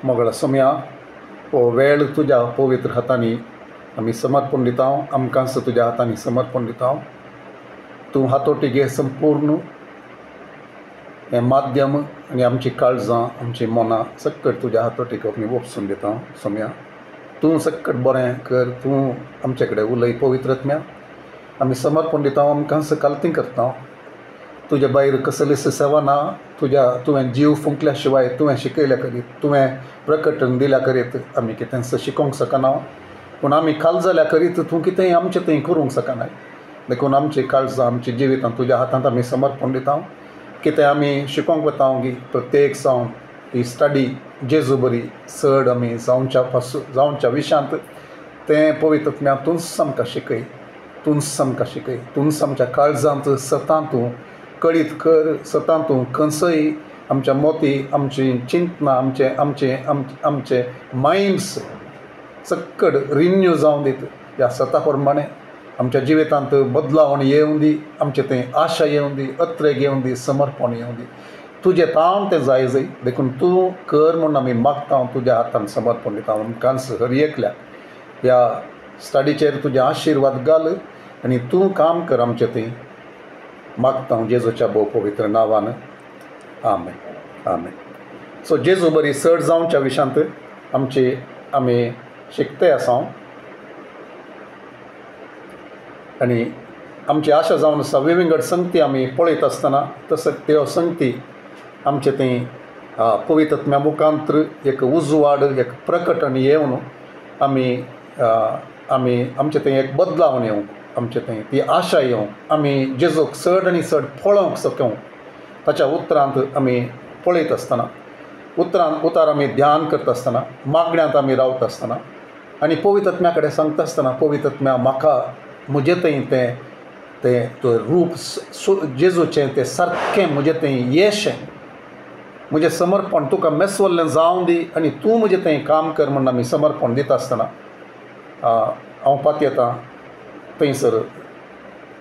मोगळा सोम्या हो वेळ तुज्या पवित्र हातांनी आमी समर्पण दिता. आमकांच तुज्या हातांनी समर्पण दिता. तूं हातोटी घे संपूर्ण हें माध्यम आनी आमची काळजां आमची मनां सक्कट तुज्या हातोटीक आमी वोपसून दिता. सोम्या तूं सक्कट बरें कर. तूं आमचे कडेन उलय पवित्रत्म्या. आमी समर्पण दिता. आमकांच कालती करता. तुज्या भायर कसलीच सेवा ना. तुवें जीव फुंकल्या शिवाय तुवें शिकयल्या करीत तुवें प्रकटन दिल्या करीत आमी कितेंच शिकोवंक शकना. पूण आमी काळजाल्या करीत तूं कितेंय आमचें थंय करूंक शकनाय. देखून आमची काळजां आमची जिवितां तुज्या हातांत आमी समर्पण दिता. कितें आमी शिकोवंक वता की प्रत्येक जावन ही स्टडी जेजू बरी चड आमी जावच्या विशयांत तें पवित्रत्म्या तूंच आमकां शिकय. तूंच आमकां शिकय. तूंच आमच्या काळजांत सतां तूं कळीत कर. सतां तूं खंयचय आमच्या मोती आमची चिंतनां आमचे मायंड्स सक्कड रिन्यू जावन दीत. ह्या सता प्रमाणे आमच्या जिवितांत बदलावण येवं दी. आमचे थंय आशा येवं दी. अत्रेग येवं दी. समर्पण येवं दी. तुजें ताण तें जाय जाय. देखून तूं कर म्हूण आमी मागता. तुज्या हातान समर्पण दिता. आमकांच हर एकल्याक ह्या स्टडीचेर तुजे आशिर्वाद घाल आनी तूं काम कर आमचें थंय मागता जेजूच्या भोव पवित्र नांवान. आमेन. आमेन. सो जेजू बरी चड जावच्या विशयांत आमी शिकते आसा. आनी आमची आशा जावन आसा विंगड संगती आमी पळयत आसतना तसो त्यो संगती आमचे थंय पवित्रत्म्या मुखांत्र एक उजवाड एक प्रकटण येवन आमी आमचे थंय एक बदलावण येवंक आमचे थंय ती आशा येवंक आमी जेजूक चड आनी चड पळोवंक शकूंक ताच्या उतरांत आमी पळयत आसतना उतार आमी ध्यान करता आसतना मागण्यांत आमी रावता आसतना आनी पवित्रत्म्या कडेन सांगता आसतना पवित्रत्म्या म्हाका म्हजें थंय तें रूप जेजूचें तें सारकें म्हजें थंय येशें म्हजें समर्पण तुका मेसवल्लें जावं दी आनी तूं म्हजें थंय काम कर म्हूण आमी समर्पण दिता आसतना हांव पात येता थंयसर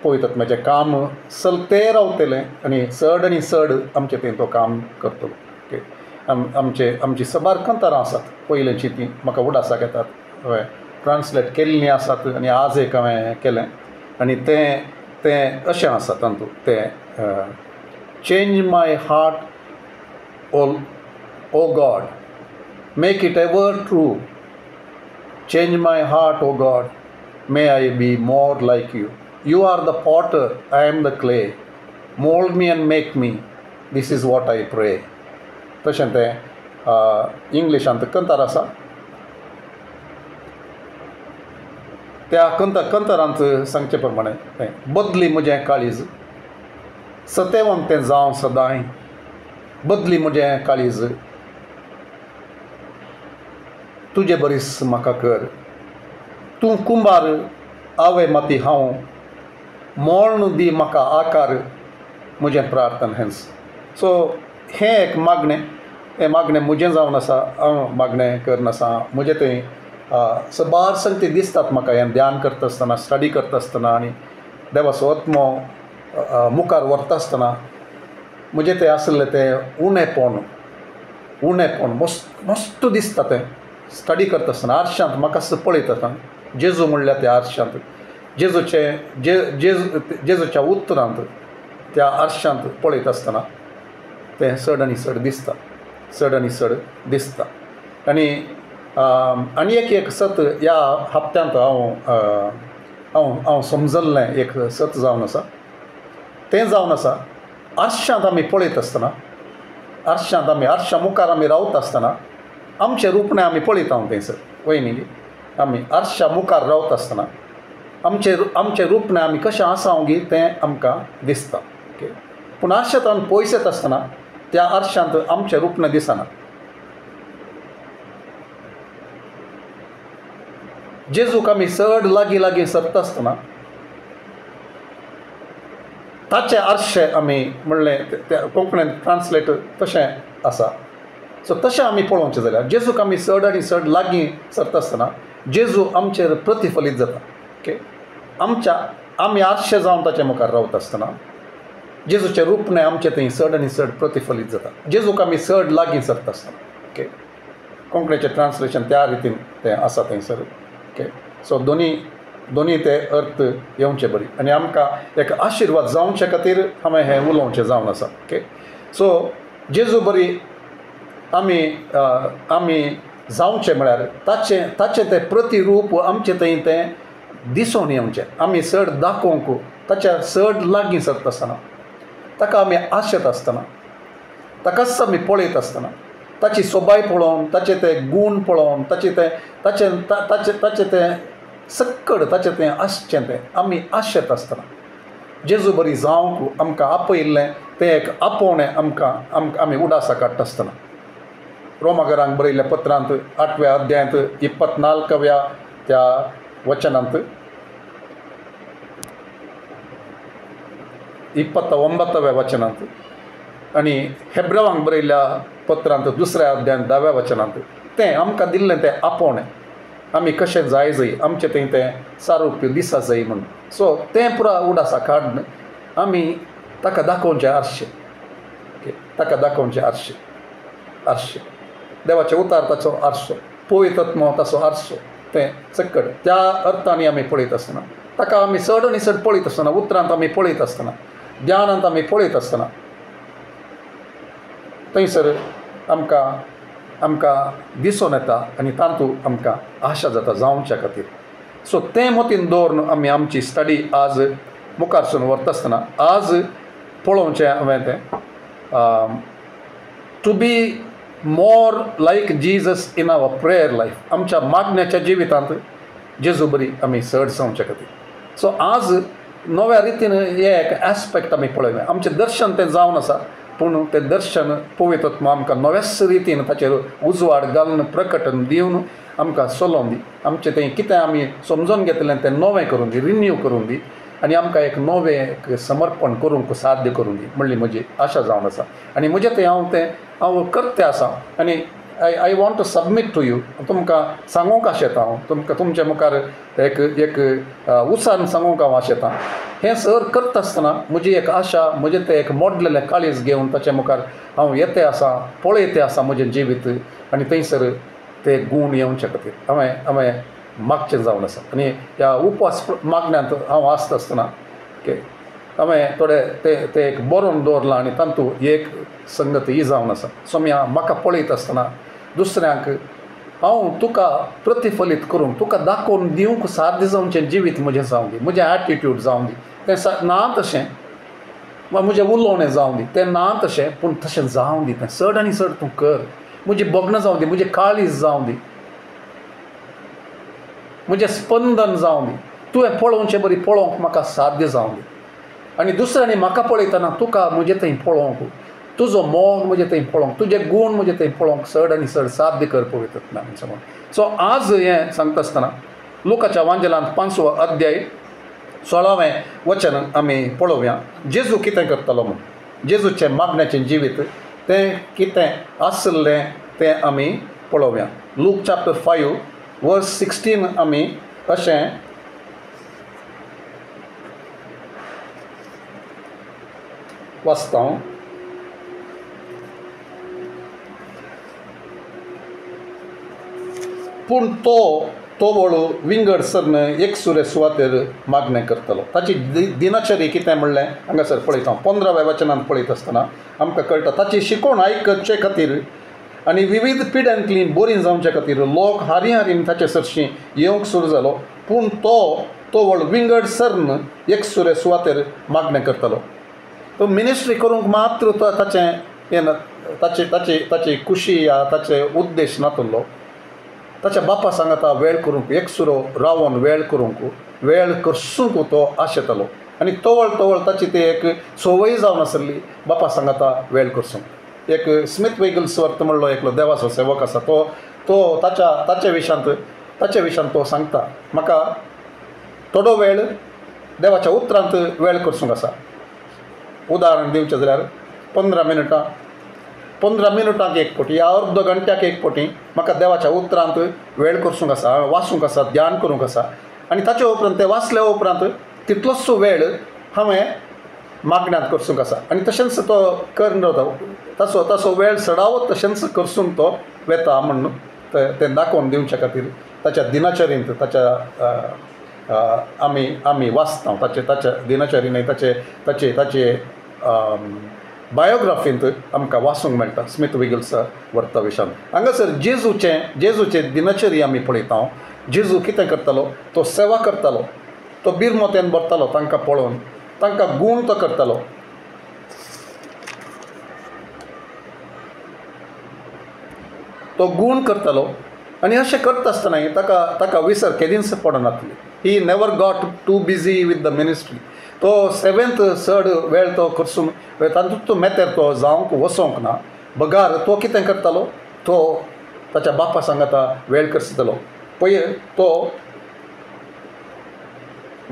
पवित्रत्म्याचें काम चलतें रावतलें आनी चड आमचें थंय तो काम करतलो. आमची सबार कंतारां आसात पयलींची ती म्हाका उडासाक येतात. हय ट्रान्सलेट केल्लीं आसात आनी आज एक हांवें केलें आनी तें अशें आसा तातूंत तें change my heart O God make it ever true. Change my heart O God may I be more like you. You are the potter, I am the clay. Mold me and make me. This is what I pray. तशें तें इंग्लिशांत कंतार आसा. त्या कंतारांत सांगचे प्रमाणे बदली म्हजें काळीज सतेवंत तें जावं सदांय. बदली म्हजें काळीज तुजे बरीस म्हाका कर. तूं कुंभार आवे माती हांव मोळण दी म्हाका आकार म्हजें प्रार्थन हेंच. सो हें एक मागणें म्हजें जावन आसा. हांव मागणें करनासा म्हजें थंय सबार संगती दिसतात म्हाका हें ध्यान करता आसतना स्टडी करता आसतना आनी देवाचो आत्मो मुखार व्हरता आसतना म्हजें तें आसलें तें उणेपण मस्त दिसता. तें स्टडी करता आसतना आरशांत म्हाका पळयता जेजू म्हणल्यार त्या आरशांत जेजूच्या उतरांत त्या आरशांत पळयता आसतना तें चड आनी चड दिसता. आनी एक सत ह्या हप्त्यांत हांव समजल्लें एक सत जावन आसा. तें जावन आसा आरशांत आमी पळयता आसतना आरशा मुखार आमी रावता आसतना आमचें रुपणें आमी पळयता थंयसर वयनी आमी आरशा मुखार रावता आसतना आमचें रुपणें आमी कशें आसा तें आमकां दिसता. पूण आरशांतल्यान पयस येता आसतना त्या आरशांत आमचें रुपणें दिसना. जेजूक आमी चड लागीं सरता आसतना ताचे आरशे आमी म्हणलें कोंकणीन ट्रान्सलेट तशें आसा. सो तशें आमी पळोवचें जाल्यार जेजूक आमी चड आनी चड लागीं सरता आसतना जेजू आमचेर प्रतिफलीत जाता. आमी आरशे जावन ताचे मुखार रावता आसतना जेजूचें रूपणें आमचें थंय चड आनी चड प्रतिफलीत जाता. जेजूक आमी चड लागीं सरता आसतना. कोंकणीचें ट्रान्सलेशन त्या रितीन तें आसा थंयसर ओके. सो दोनी ते अर्थ येवचे बरी आनी आमकां एक आशिर्वाद जावचे खातीर हांवें हें उलोवचें जावन आसा ओके. सो जेजू बरी आमी जावचें म्हळ्यार ताचें तें प्रतिरूप आमचे थंय तें दिसून येवचें. आमी चड दाखोवंक ताच्या चड लागीं सरता आसतना ताका आमी आशेत आसतना ताकाच आमी पळयत आसतना ताची सोबाय पळोवन ताचे ते गूण पळोवन ताचें तें सक्कड ताचें तें आसचें तें आमी आशेत आसतना जेजू बरी जावंक आमकां आपयिल्लें तें एक आपोवणें आमी उडासा काडटा आसतना रोमाकारांक बरयल्ल्या पत्रांत 8व्या अध्यायांत 24व्या त्या वचनांत 29व्या वचनांत आनी हेब्रेवांक बरयल्ल्या पत्रांत 2ऱ्या अध्यायांत 10व्या वचनांत तें आमकां दिल्लें तें आपोवणें आमी कशें जाय जंय आमचें थंय तें सारूप्य दिसा जंय म्हणून. सो तें पुरा उडासा काडून आमी ताका दाखोवचें आरशें ताका दाखोवचें आरशें देवाचे उतार ताचो आरसो पवित्र आत्मो ताचो आरसो तें सक्कड त्या अर्थांनी आमी पळयत आसतना ताका आमी चड आनी चड पळयत आसतना उतरांत आमी पळयत आसतना ध्यानांत आमी पळयत आसतना थंयसर आमकां दिसून येता आनी तातूंत आमकां आशा जाता जावच्या खातीर. सो तें मतीन दवरून आमी आमची स्टडी आज मुखार सून व्हरता आसतना आज पळोवचें हांवें तें to be more like Jesus in our prayer life आमच्या मागण्याच्या जिवितांत जेजू बरी आमी चड जावच्या खातीर. सो आज नव्या रितीन हे एक एस्पेक्ट आमी पळयलें आमचें दर्शन तें जावन आसा पूण तें दर्शन पवित्र आत्मा आमकां नव्याच रितीन ताचेर उजवाड घालून प्रकटन दिवन आमकां चलोवन दी आमचें तें कितें आमी समजून घेतलें तें नवें करून दी रिन्यू करून दी आनी आमकां एक नवें समर्पण करूंक साध्य करून दी म्हणली म्हजी आशा जावन आसा. आनी म्हजें तें हांव करतें आसा आनी I want to submit to you तुमकां सांगूंक आशेता हांव तुमकां तुमच्या मुखार एक उसान सांगूंक हांव आशेतां. हें सर करता आसतना म्हजी एक आशा म्हजें तें एक मोडलेलें काळीज घेवन ताचे मुखार हांव येतें आसा पळयतें आसा म्हजें जिवीत आनी थंयसर ते गूण येवचे खातीर हांवें मागचें जावन आसा. आनी ह्या उपवास मागण्यांत हांव आसता आसतना हांवें थोडें तें एक बरोवन दवरलां आनी तातूंत एक संगती ही जावन आसा. सो म्हाका पळयत आसतना दुसऱ्यांक हांव तुका प्रतिफलीत करूंक तुका दाखोवन दिवंक साध्य जावचें जिवीत म्हजें जावं दी म्हजें एटिट्यूड जावं दी तें ना तशें म्हजें उलोवणें जावं दी तें ना तशें पूण तशें जावं दी तें चड आनी चड तूं कर म्हजें बग्न जावं दी म्हजें काळीज जावं दी म्हजें स्पंदन जावं दी तुवें पळोवचें बरी पळोवंक म्हाका साध्य जावं दी आनी दुसऱ्यांनी म्हाका पळयतना तुका म्हजें थंय पळोवंक तुजो मोग म्हजें थंय पळोवंक तुजे गूण म्हजें थंय पळोवंक चड आनी चड साध्य कर पवित्र आत्म्यान. सो आज हें सांगता आसतना लुकाच्या वांजेलांत 5वो अध्याय 16वें वचन आमी पळोवया. जेजू कितें करतालो म्हूण जेजूचें मागण्याचें जिवीत तें कितें आसलें तें आमी पळोवया. लूक चॅप्टर 5 वर्स 16 आमी अशें वाचता. पूण तो वळू विंगड सरन एकसुरे सुवातेर मागणें करतलो. ताची दिनचर्या कितें म्हणलें हांगासर पळयता 15व्या वचनांत पळयत आसतना आमकां कळटा ताची शिकवण आयकचे खातीर आनी विविध पिड्यांतली बरी जावचे खातीर लोक हारीन ताचे सरशी येवंक सुरू जालो. पूण तो वळ विंगड सरन एकसुरे सुवातेर मागणें करतलो. तो मिनिस्ट्री करूंक मात्र ताची खुशी या ताचे उद्देश नातुल्लो ताच्या बापा सांगता वेळ करूंक एकसुरो रावून वेळ करूंक वेळ करसूंक तो आशेतालो आनी तवळ ताची ती एक संवय जावन आसली बापा सांगता वेळ करसूंक. एक स्मिथ वेगल्सवर्थ म्हणलो एकलो देवाचो सेवक आसा तो ताच्या विशयान तो सांगता म्हाका थोडो वेळ देवाच्या उतरांत वेळ करसूंक आसा. उदाहरण दिवचें जाल्यार 15 मिनटांक एक फावटी या अर्द घंट्याक एक फावटी म्हाका देवाच्या उतरांत वेळ करसूंक आसा वाचूंक आसा ध्यान करूंक आसा आनी ताचे उपरांत तें वाचल्या उपरांत तितलोसो वेळ हांवें मागण्यांत करसूंक आसा आनी तशेंच तो करन रावता तसो वेळ सडावत तशेंच करसून तो वेता म्हणून तें दाखोवन दिवचे खातीर ताच्या दिनचर्येंत आमी वाचता ताच्या दिनचर्येन ताचे बायोग्राफींत आमकां वाचूंक मेळटा स्मिथ विगल्सा वर्ताविशान. हांगासर जेजूचे दिनचर्या आमी पळयता. जेजू कितें करतालो? तो सेवा करतालो, तो बिरमोत्यान भरतालो तांकां पळोवन, तांकां गूण तो करतालो. तो गूण करतालो आनी अशें करता आसतना ताका विसर केदींच पडनासली. He never got too busy with the ministry. तो 7th चड वेळ तो करसून तातूंत तो मेतेर तो जावंक वचोंक ना. बगार तो कितें करतालो? तो ताच्या बापा सांगाता वेळ करतालो. पळय तो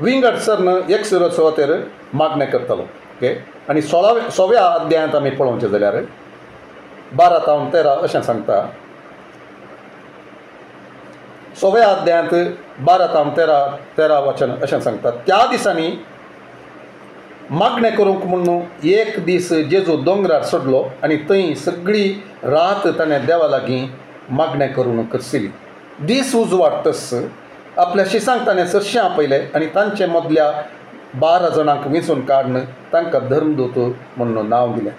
विंगड सरन 1:16 मागणें करतालो. ओके. आनी 16व्या अध्यायांत आमी पळोवचें जाल्यार 12 ते 13 अशें सांगता. 6व्या अध्यायांत 12 ते 13 वचन अशें सांगता. त्या दिसांनी मागणें करूंक म्हणून एक दीस जेजू दोंगरार सोडलो आनी थंय सगळी रात ताणें देवा लागीं मागणें करून करसिली. दीस उजवाडटस आपल्या शिसांक ताणें चडशें आपयलें आनी तांचे मदल्या 12 जाणांक वेंचून काडून तांकां धर्मदूत म्हणून नांव दिलें.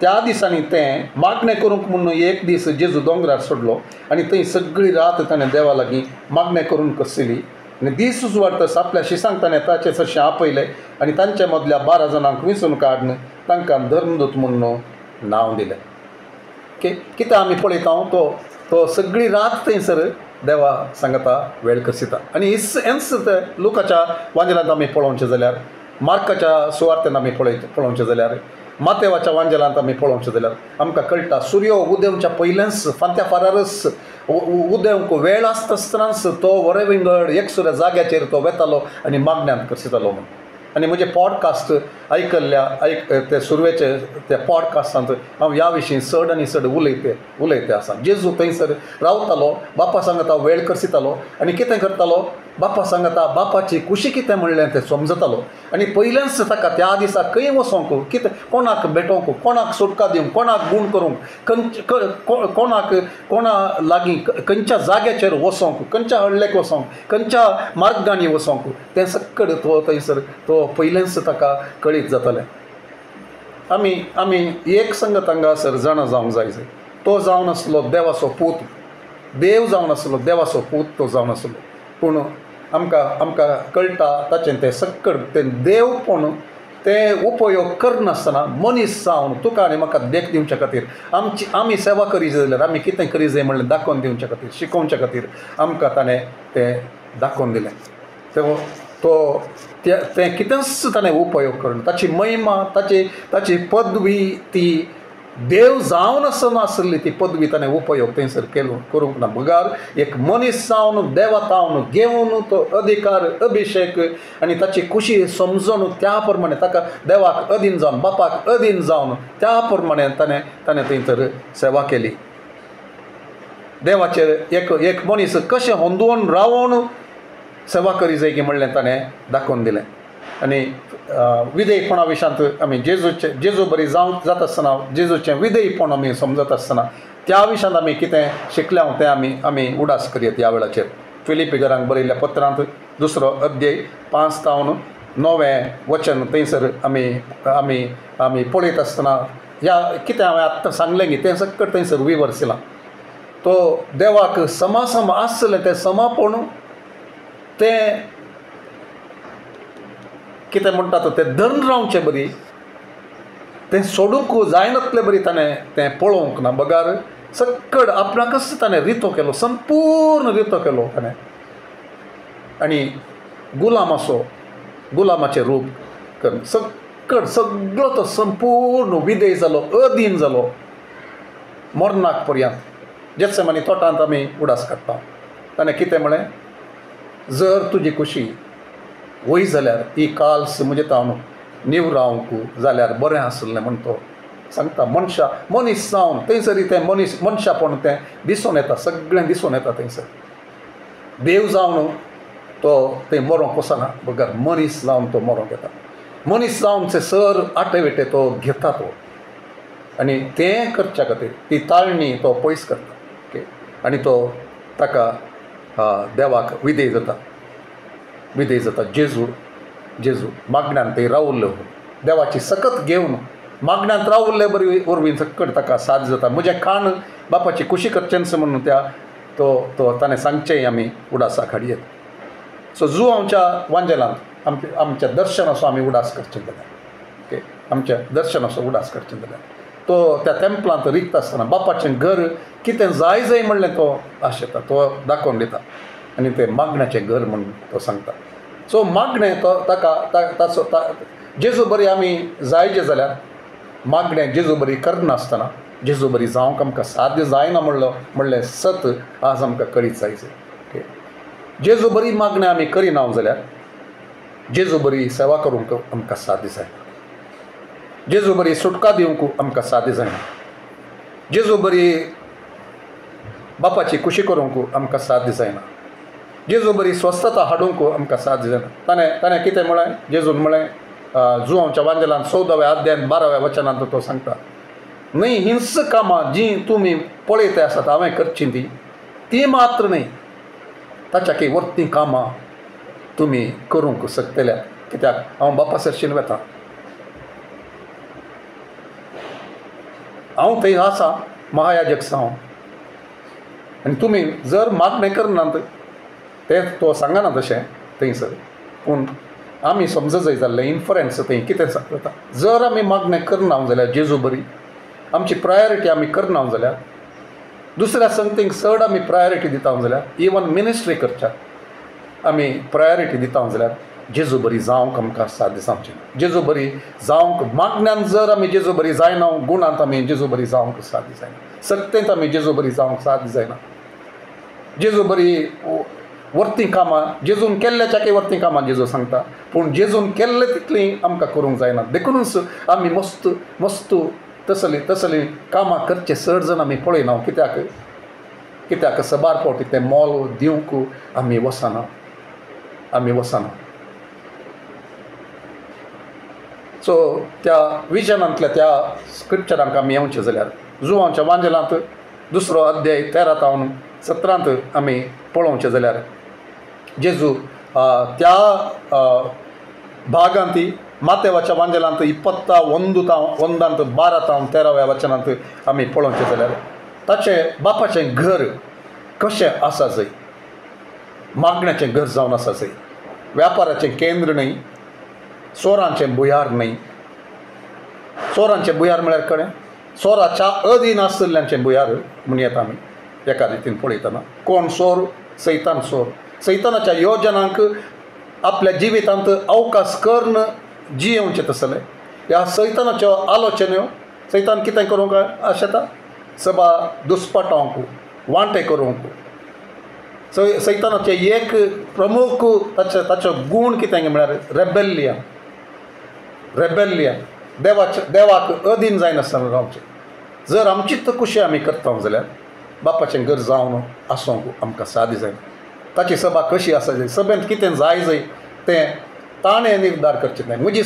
त्या दिसांनी तें मागणें करूंक म्हणून एक दीस जेजू दोंगरार सोडलो आनी थंय सगळी रात ताणें देवा लागीं मागणें करून करसिली. आनी दीस उजवाडटस आपल्या शिसांक ताणें ताचें चडशें आपयलें आनी तांचे मदल्या 12 जाणांक वेंचून काडून तांकां धर्मदूत म्हणून नांव दिलें. कितें आमी पळयता? तो सगळी रात थंयसर देवा सांगता वेळ करसिता. आनी हेंच लुकाच्या वांजेलांत आमी पळोवचें जाल्यार, मार्काच्या सुवार्थेन आमी पळोवचें जाल्यार, मातेवाच्या वांजेलांत आमी पळोवचें जाल्यार आमकां कळटा सूर्य उदेवच्या पयलेंच फांत्या फारारच उदेवंक वेळ आसता आसतनाच तो वरे विंगड एकसुऱ्या जाग्याचेर तो वेतालो आनी मागण्यांत करसितालो म्हणून. आनी म्हजे पॉडकास्ट ते सुरवेचे त्या पॉडकास्टांत हांव ह्या विशीं चड आनी चड उलयते आसा. जेजू थंयसर रावतालो, बापा सांगता वेळ करसितालो आनी कितें करतालो? बापा सांगता बापाची खुशी कितें म्हणलें तें समजतालो. आनी पयलेंच ताका त्या दिसा खंय वचोंक, कितें कोणाक भेटोवंक, कोणाक सुटका दिवंक, कोणाक गूण करूंक, कोणा लागीं खंयच्या जाग्याचेर वचोंक, खंयच्या हळ्ळेक वचोंक, खंयच्या मार्गांनी वचोंक, तें सक्कड तो थंयसर तो पयलेंच ताका कळीत जातालें. आमी एक संगत हांगासर जाणा जावंक जाय. तो जावन आसलो देवाचो पूत, देव जावन आसलो देवाचो पूत तो जावन आसलो. पूण आमकां कळटा ताचें तें सक्कड तें देवपण तें उपयोग करनासतना मनीस जावन तुका आनी म्हाका देख दिवचे खातीर आमी सेवा करी जाल्यार आमी कितें करी जाय म्हणलें दाखोवन दिवचे खातीर, शिकोवचे खातीर आमकां ताणें तें दाखोवन दिलें. तें कितेंच ताणें उपयोग करना. ताची महिमा, ताची पदवी, ती देव जावन आसली ती पदवी ताणें उपयोग थंयसर करूंक ना. बगार एक मनीस जावन देवतावन घेवन तो अधिकार, अभिशेक आनी ताची खुशी समजून त्या प्रमाणे ताका देवाक अधीन जावन, बापाक अधीन जावन त्या प्रमाणे ताणें थंयसर सेवा केली. देवाचेर एक मनीस कशें होंदून रावून सेवा करी जाय की म्हणलें ताणें दाखोवन दिलें. आनी विधेयपणा विशयांत आमी जेजू बरी जाता आसतना जेजूचें विधेयपण आमी समजत आसतना त्या विशयांत आमी कितें शिकल्या तें आमी उडास करयत ह्या वेळाचेर. फिलिपिकरांक बरयल्ल्या पत्रांत 2 अध्याय 5 ते 9 वचन थंयसर आमी पळयत आसतना ह्या कितें हांवें आत्तां सांगलें न्ही तें सकट थंयसर विवर्सिलां. तो देवाक समासम आसलें तें समापण तें कितें म्हणटा तें धन रावचें बरी, तें सोडूंक जायनातलें बरी ताणें तें पळोवंक ना. बगार सक्कड आपणाकच ताणें रितो केलो, संपूर्ण रितो केलो ताणें. आनी गुलामाचें रूप करून सक्कड सगळो तो संपूर्ण विधेय जालो, अधीन जालो मरणाक पर्यंत. जेत्सेमानी तोटांत आमी उडास काडटा. ताणें कितें म्हळें? जर तुजी खुशी वय जाल्यार ही काल्स म्हणजे हांव नीव रावंक जाल्यार बरें आसलें म्हण तो सांगता. मनीस जावन थंयसरी तें मनशापण तें दिसून येता, सगळें दिसून येता थंयसर. देव जावन तो थंय मरोंक वचना, बगर मनीस जावन तो मरोंक येता. मनीस जावन ते सर आटेवेटे तो घेता तो. आनी तें करच्या खातीर ती ताळणी तो पयस करता. ओके. आनी तो ताका देवाक विधेय जाता जेजू मागण्यांत थंय रावल्लो देवाची सकत घेवन मागण्यांत रावल्ले बरी वरवीं सकट ताका साद जाता. म्हजें खाण बापाची कुशी करचेंच म्हणून तो ताणें सांगचें आमी उडासाक हाडयेत. सो जुवांवच्या वांजेलांत आमच्या दर्शनाचो आमी उडास करचें जाल्यार ओके आमच्या दर्शनाचो उडास करचें जाल्यार तो त्या तेंपलांत रिक्त आसतना बापाचें घर कितें जाय म्हणलें तो आशेता तो दाखोवन दिता आनी तें मागण्याचें घर म्हणून तो सांगता. सो मागणें तो ताका जेजू बरी आमी जायचे जाल्यार मागणें जेजू बरी करनासतना जेजू बरी जावंक आमकां साध्य जायना म्हणलें सत आज आमकां कळीत जायचें. ओके जेजू बरी मागणें आमी करिना जाल्यार जेजू बरी सेवा करूंक आमकां साध्य जायना. जेजू बरी सुटका दिवंक आमकां साध्य जायना. जेजू बरी बापाची खुशी करूंक आमकां साध्य जायना. जेजू बरी स्वस्थता हाडूंक आमकां साध्य जायना. ताणें कितें म्हळें जेजून म्हळें जुवांवच्या वांजेलांत 14व्या अध्यायान 12व्या वचनांत तो सांगता न्हय हिंस कामां जीं तुमी पळयते आसात हांवें करचीं ती मात्र न्हय ताच्या की वर्ती कामां तुमी करूंक शकतल्या कित्याक हांव बापा सरशीन वेतां. हांव थंय आसा महायाजक जावन आनी तुमी जर मागणें करनात तें तो सांगना तशें थंयसर पूण आमी समज जाय जाल्लें इन्फरन्स थंय कितें सांगता जर आमी मागणें करना जाल्यार जेजू बरी आमची प्रायोरिटी आमी करना जाल्यार दुसऱ्या संगतींक चड आमी प्रायोरिटी दिता जाल्यार इवन मिनिस्ट्री करच्याक आमी प्रायोरिटी दिता जाल्यार जेजू बरी जावंक आमकां साध्य जावचें ना. जेजू बरी जावंक मागण्यांत जर आमी जेजू बरी जायना गुणांत आमी जेजू बरी जावंक साध्य जायना. सत्तेंत आमी जेजू बरी जावंक साध्य जायना. जेजू बरी वर्ती कामां जेजून केल्ल्याच्या वर्ती कामां जेजू सांगता पूण जेजून केल्ले तितलीं आमकां करूंक जायना. देखूनच आमी मस्त तसलीं कामां करचे चड जण आमी पळयना. कित्याक सबार फावटी तें मोल दिवंक आमी वचना. सो त्या विजनांतल्या त्या स्क्रिप्चरांक आमी येवचें जाल्यार जुवांवच्या वांजेलांत 2रो अध्याय 13 ते 17 आमी पळोवचें जाल्यार जेजू त्या भागांत मातेवाच्या वांजेलांत 21 ते 12 ते 13व्या वचनांत आमी पळोवचें जाल्यार ताचें बापाचें घर कशें आसा जाय. मागण्याचें घर जावन आसा जाय. व्यापाराचें केंद्र न्हय. चोरांचें बुयार न्हय. चोरांचें बुयार म्हळ्यार कळ्ळें चोराच्या अधीन आसलेल्यांचें बुयार म्हण येता आमी एका रितीन पळयतना. कोण चोर सैतान चोर. सैतानाच्या योजनांक आपल्या जिवितांत अवकाश करून जियेवचें तसलें ह्या सैतानाच्यो आलोचन्यो सैतान कितें करूंक आशेता सबा दुस्पटावंक वांटे करूंक. सैतानाचें एक प्रमुख ताचो गूण कितें म्हळ्यार रेबेलियन देवाक अधीन जायनासतना रावचें. जर आमचीच खुशी आमी करता जाल्यार बापाचें घर जावन आसूंक आमकां साध्य जायना. ताची सभा कशी आसा जाय सभेंत कितें जाय तें ताणें निर्धार करचें न्हय. म्हजी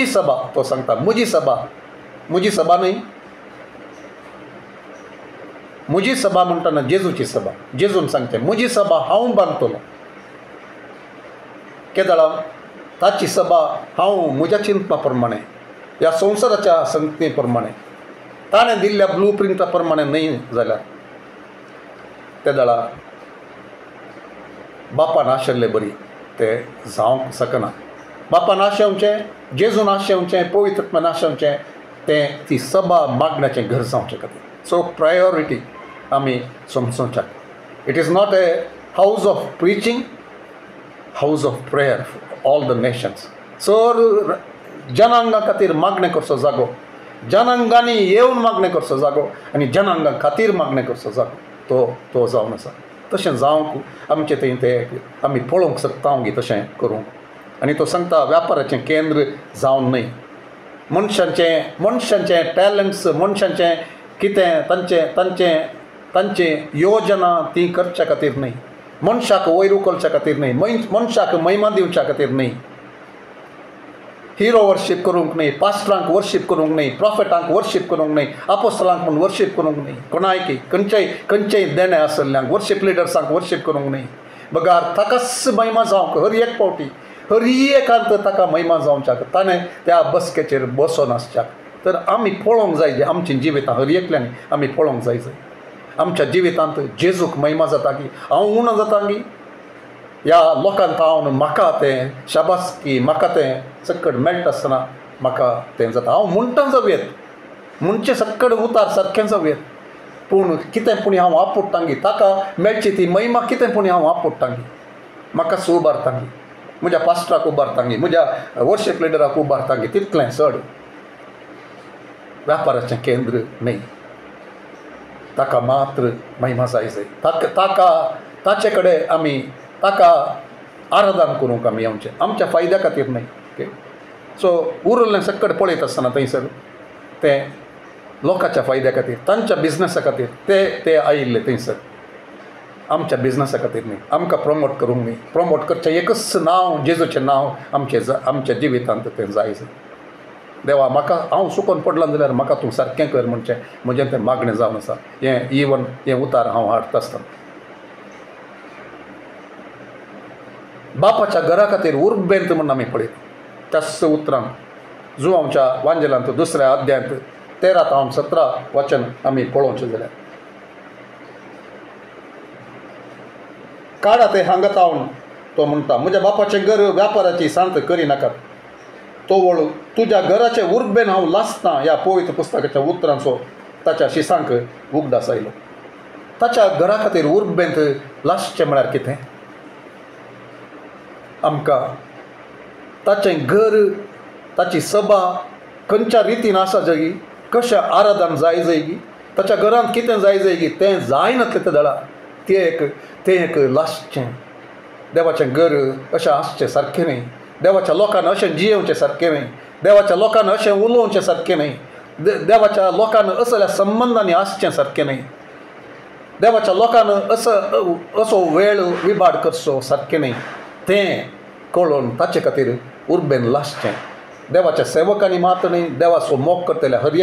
सभा तो सांगता म्हजी सभा न्हय. म्हजी सभा म्हणटाना जेजूची सभा. जेजून सांगचें म्हजी सभा हांव बांदतलो. केदळा ताची सभा हांव म्हज्या चिंतना प्रमाणें ह्या संवसाराच्या संगती प्रमाणें ताणें दिल्ल्या ब्लू प्रिंटा प्रमाणें न्हय जाल्यार तेदळा बापान आशिल्लें बरी तें जावंक शकना. बापान आशेवचें जेजून आशेवचें पवित्रत्वान आशेवचें तें ती सभा मागण्याचें घर जावचें खातीर. सो प्रायोरिटी आमी समजूंक. It is not a house of preaching house of prayer for all the nations. सर जनांगा खातीर मागणें करचो जागो जनांगांनी येवन मागणें करचो जागो आनी जनांगां खातीर मागणें करचो जागो तो जावन आसा. तशें जावंक आमचें थंय तें आमी पळोवंक शकता तशें करूंक. आनी तो सांगता व्यापाराचें केंद्र जावन न्हय. मनशांचें टॅलंट्स मनशांचें कितें तांचे योजना ती करच्या खातीर न्हय. मनशाक वयर उखलच्या खातीर न्हय. मनशाक महिमा दिवच्या खातीर न्हय. हिरो वर्शीप करूंक न्ही, पास्टरांक वर्शीप करूंक न्ही, प्रॉफिटांक वर्शीप करूंक न्ही, आपोस्तलांक म्हूण वर्शीप करूंक न्ही, कोणायकी खंयचेय देणे आसल्ल्यांक वर्शीप लिडर्सांक वर्शीप करूंक न्ही. बगार ताकाच महिमा जावंक हर एक पावटी हर एकांत ताका महिमा जावच्याक ताणें त्या बसकेचेर बसून आसच्याक. तर आमी पळोवंक जाय जे आमची जिवितां हर एकल्यांनी आमी पळोवंक जाय आमच्या जिवितांत जेजूक महिमा जाता की हांव उणो जाता की ह्या लोकांक पावन म्हाका तें शाबासकी म्हाका तें सकट मेळटा आसतना म्हाका तें जाता. हांव म्हणटा जावयेत म्हणचे सकट उतार सारकें जावयेत पूण कितें पुणी हांव आपटटांगी ताका मेळची ती महिमा कितें पुणी हांव आपटटांगी म्हाका उबारतांगी म्हज्या पास्टराक उबारतांगी म्हज्या वर्शीप लिडराक उबारतांगी तितलें चड व्यापाराचें केंद्र न्ही. ताका मात्र महिमा जाय ताका ताचे कडेन आमी ताका आराधन करूंक आमी आमच्या फायद्या खातीर न्ही. ओके सो उरलें सकट पळयत आसतना थंयसर तें लोकांच्या फायद्या खातीर तांच्या बिजनसा खातीर ते आयिल्ले थंयसर आमच्या बिजनसा खातीर न्ही. आमकां प्रमोट करूंक न्ही. प्रमोट करचें एकच नांव जेजूचें नांव आमच्या जिवितांत तें जाय. देवा म्हाका हांव चुकोन पडलां जाल्यार म्हाका तूं सारकें कर म्हणचें म्हजें तें मागणें जावन आसा. हें उतार हांव हाडटा आसतना बापाच्या घरा खातीर उर्बेंत म्हूण आमी पळयता. त्याच उतरांत जुवांच्या वांजेलांत 2ऱ्या अध्यायांत 13 ते 17 वचन आमी पळोवचें जाल्यार काडा ते हांगा तावन तो म्हणटा म्हज्या बापाचें घर व्यापाराची सांत करी नाकात तो वळू तुज्या घराचे उर्बेन हांव लासतां. ह्या पवित्र पुस्तकाच्या उतरांचो ताच्या शिसांक उगडास आयलो. ताच्या घरा खातीर उर्बेंत लासचें म्हळ्यार कितें आमकां ताचें घर ताची सभा खंयच्या रितीन आसा जगी कशें आराधन जाय जगी ताच्या घरांत कितें जाय जगी तें जाय नासलें तें दळा तें एक लासचें. देवाचें घर अशें आसचें सारकें न्ही. देवाच्या लोकांनी अशें जियेवचें सारकें न्ही. देवाच्या लोकांनी अशें उलोवचें सारकें न्ही. देवाच्या लोकांनी असल्या संबंधांनी आसचें सारकें न्ही. देवाच्या लोकांनी असो वेळ विबाड करचो सारकें न्ही. तें कळोवन ताचे खातीर उर्बेन लासचें. देवाच्या सेवकांनी मात न्ही देवाचो मोग करतल्या हर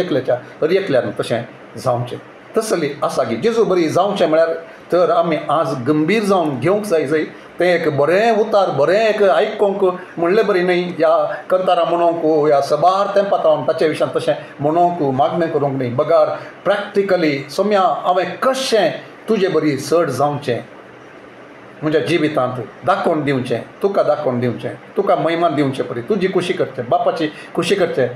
एकल्यान तशें जावचें. तसली आसा की जेजू बरी जावचें म्हळ्यार तर आमी आज गंभीर जावन घेवंक जाय. तें एक बरें उतार बरें एक आयकोंक म्हणलें बरी न्ही. ह्या कंतारां म्हणोंक ह्या सबार तेंपात हांव ताचे विशयान तशें म्हणोंक मागणें करूंक न्ही. बगार प्रॅक्टिकली सोम्या हांवें कशें तुजे बरी चड जावचें म्हज्या जिवितांत दाखोवन दिवचें तुका दाखोवन दिवचें तुका महिमा दिवचें परी तुजी खुशी करचें बापाची खुशी करचें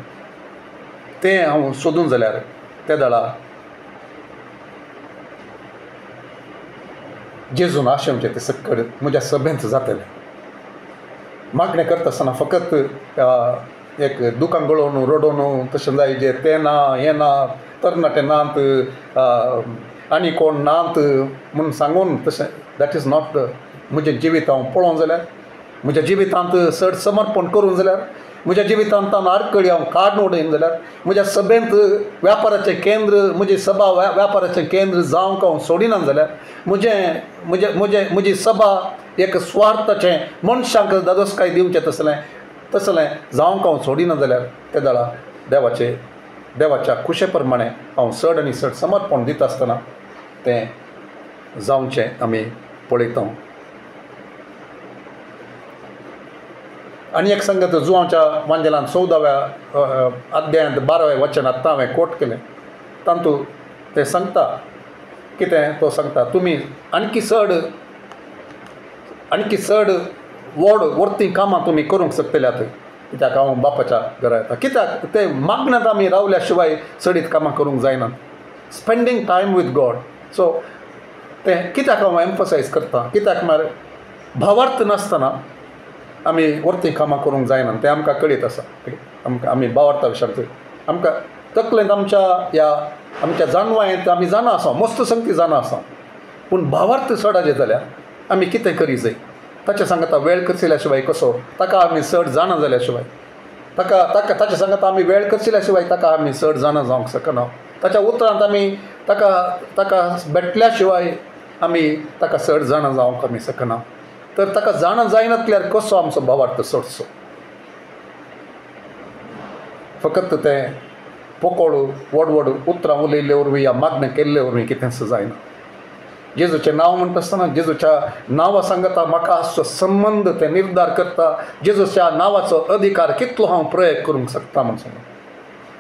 तें हांव सोदूं जाल्यार त्या दळा जेजून आशेवचें तें सकट म्हज्या सभेंत जातलें. मागणें करता आसतना फकत एक दुकान गळोवन रडोवन तशें जाय जें तें ना हें ना तरणाटे नात आनी कोण नात म्हूण सांगून तशें दॅट इज नॉट म्हजें जिवीत हांव पळोवं जाल्यार म्हज्या जिवितांत चड समर्पण करूं जाल्यार म्हज्या जिवितांत आडकळी हांव काडून उडयन जाल्यार म्हज्या सभेंत व्यापाराचें केंद्र म्हजी सभा व्यापाराचें केंद्र जावंक हांव सोडिना जाल्यार म्हजी सभा एक स्वार्थाचें मनशांक दादोसकाय दिवचें तसलें जावंक हांव सोडिना जाल्यार ते दळा देवाच्या खुशे प्रमाणें हांव चड आनी चड समर्पण दिता आसतना तें जावचें आमी पळयता. आनी एक संगत जुवांच्या वांजेलांत 14व्या अध्यायांत 12वें वचन आत्तां हांवें कोट केलें तातूंत तें सांगता कितें तो सांगता तुमी आणकी चड व्हड वर्ती कामां तुमी करूंक शकतल्यात कित्याक हांव बापाच्या घरा येता. कित्याक ते मागण्यांत आमी रावल्या शिवाय चडीत कामां करूंक जायना. Spending time with God. So तें कित्याक हांव एम्फसायज करता कित्याक म्हळ्यार भावार्थ नासतना आमी वर्ती कामां करूंक जायना तें आमकां कळीत आसा. आमी भावार्था विशयांत आमकां तकलेंत आमच्या जाणवायेंत आमी जाणा आसा मस्त संगती जाणा आसा पूण भावार्थ चडाचे जाल्यार आमी कितें करी जाय ताचे सांगता वेळ करचिल्या शिवाय कसो ताका आमी चड जाणा जाल्या शिवाय ताचे सांगता आमी वेळ करचिल्या शिवाय ताका आमी चड जाणा जावंक शकना. ताच्या उतरांत आमी ताका भेटल्या शिवाय आमी ताका चड जाणा जावंक आमी शकना. तर ताका जाणा जायनातल्यार कसो आमचो भावार्थ चडसो. फकत ते पोकोळ व्हड व्हड उतरां उलयल्ले वरवीं या मागणें केल्ले वरवीं कितेंच जायना. जेजूचें नांव म्हणटा आसतना जेजूच्या नांवा सांगता म्हाका आसचो संबंद ते निर्धार करता जेजूच्या नांवाचो अधिकार कितलो हांव प्रयोग करूंक शकता म्हूण सांगता.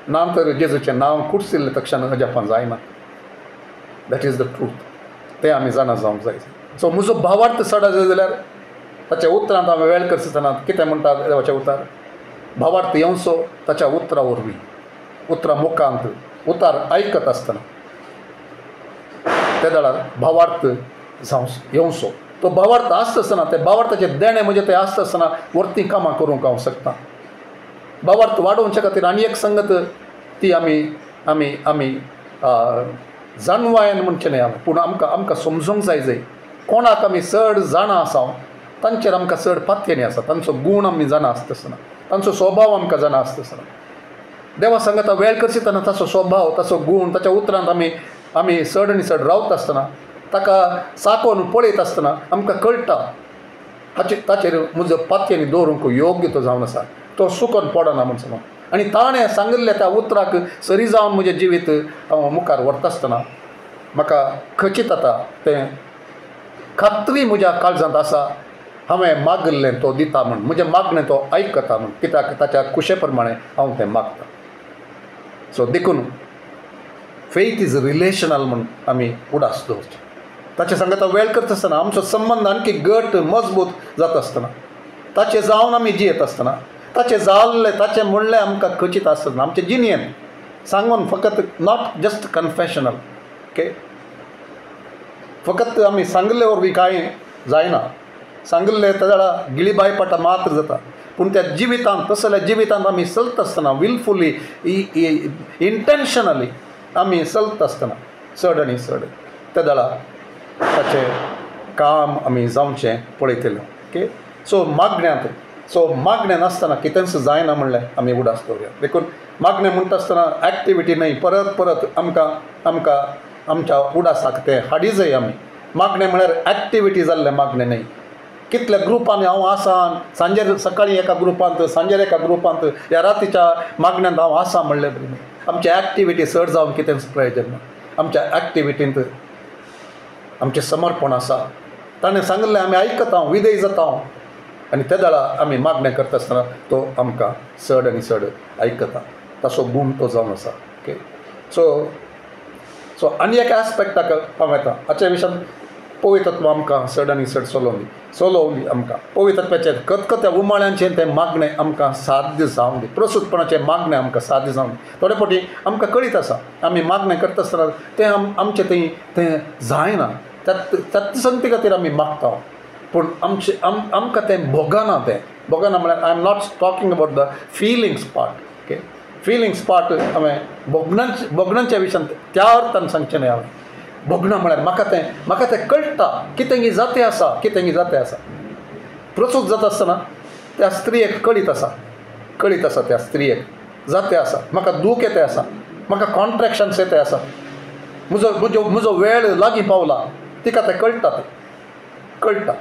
ना तर जेजूचें नांव कुडसिल्ले तक्षण अजापान जायना. That is the truth. तें आमी जाणा जावंक जाय. सो म्हजो भावार्थ चड जाय जाल्यार ताच्या उतरांत हांवें वेळ करतना कितें म्हणटा देवाचें उतार, भावार्थ येवचो ताच्या उतरा वरवीं, उतरां मुखांत, उतार आयकत आसतना त्या दाळार भावार्थ येवचो. तो भावार्थ आसता आसतना ते भावार्थाचे देणे म्हणजे ते आसता आसतना वर्ती कामां करूंक हांव शकता. भावार्थ वाडोवचे खातीर आनी एक संगत ती आमी आमी आमी जाणवायन म्हणचें न्ही हांवें, पूण आमकां समजूंक जाय कोणाक आमी चड जाणा आसा तांचेर आमकां चड पातयेनी आसा. तांचो गूण आमी जाणा आसता आसतना, तांचो स्वभाव आमकां जाणा आसता आसतना देवा सांगता वेळ करतना ताचो स्वभाव, ताचो गूण, ताच्या उतरांत आमी चड आनी चड रावता आसतना ताका साकोन पळयत आसतना आमकां कळटा ताचेर म्हजो पातयेनी दवरूंक योग्य तो जावन आसा, तो सुकोन पडना म्हूण सांगून. आनी ताणें सांगिल्ल्या त्या उतराक सरी जावन म्हजें जिवीत हांव मुखार व्हरता आसतना म्हाका खचीत जाता तें खात्री म्हज्या काळजांत आसा हांवें मागल्लें तो दिता म्हूण, म्हजें मागणें तो आयकता म्हूण, कित्याक ताच्या कुशे प्रमाणें हांव तें मागता. सो देखून फेथ इज रिलेशनल म्हूण आमी उडास दवरचें. ताचे सांगता वेळ करता आसतना आमचो संबंद आणखी घट मजबूत जाता आसतना ताचें जावन आमी जियेत आसतना ताचें जाल्लें ताचें म्हणलें आमकां खचीत आसतना आमचे जिणयेन सांगून फकत नॉट जस्ट कन्फेशनल ओके, फकत आमी सांगले वरवीं कांय जायना. सांगले ताच्या गिळीबाय पडटा मात्र जाता, पूण त्या जिवितांत तसल्या जिवितांत आमी चलता आसतना विलफुली इंटेन्शनली आमी चलता आसतना चड आनी चड त्या दाळा ताचें काम आमी जावचें पळयतलें. ओके, सो मागण्या नासतना कितेंच जायना म्हणलें आमी उडास दवरया. देखून मागणें म्हणटा आसतना एक्टिविटी न्हय, परत परत आमकां आमच्या उडासाक तें हाडी जाय. आमी मागणें म्हळ्यार एक्टिविटी जाल्लें मागणें न्हय. कितल्या ग्रुपांनी हांव आसा, सांजेर सकाळीं एका ग्रुपांत, सांजेर एका ग्रुपांत, ह्या रातीच्या मागण्यांत हांव आसा म्हणलें बरी न्हय. आमच्या एक्टिविटी चड जावन कितेंच प्रयोजन ना. आमच्या एक्टिविटींत आमचें समर्पण आसा. ताणें सांगलें आमी आयकता, विधेय जाता आनी त्या दाळा आमी मागणें करता आसतना तो आमकां चड आनी चड आयकता. ताचो गूण तो जावन आसा. ओके, सो आनी एक एस्पेक्टाक हांव येता. हाचे विशयान पवित्रत्व आमकां चड आनी चड चलोवली आमकां पवित्रत्वाचें खतखत्या उमाळ्यांचें तें मागणें आमकां साध्य जावं दी. प्रस्तुतपणाचें मागणें आमकां साध्य जावं दी. थोडे फावटी आमकां कळीत आसा आमी मागणें करता आसतना तें आमचें तें जायना, त्याच संगती खातीर आमी मागता, पूण आमकां तें भोगना. म्हळ्यार I am not talking about the feelings part. Okay, feelings part हांवें भोगणांच्या विशयान त्या अर्थान सांगचें न्हय. हांवें भोगना म्हळ्यार म्हाका तें कळटा कितें जातें आसा, प्रसूत जाता आसतना त्या स्त्रियेक कळीत आसा त्या स्त्रियेक जातें आसा, म्हाका दूख येतें आसा, म्हाका कॉन्ट्रॅक्शन्स येतें आसा, म्हजो वेळ लागीं पावला, तिका तें कळटा.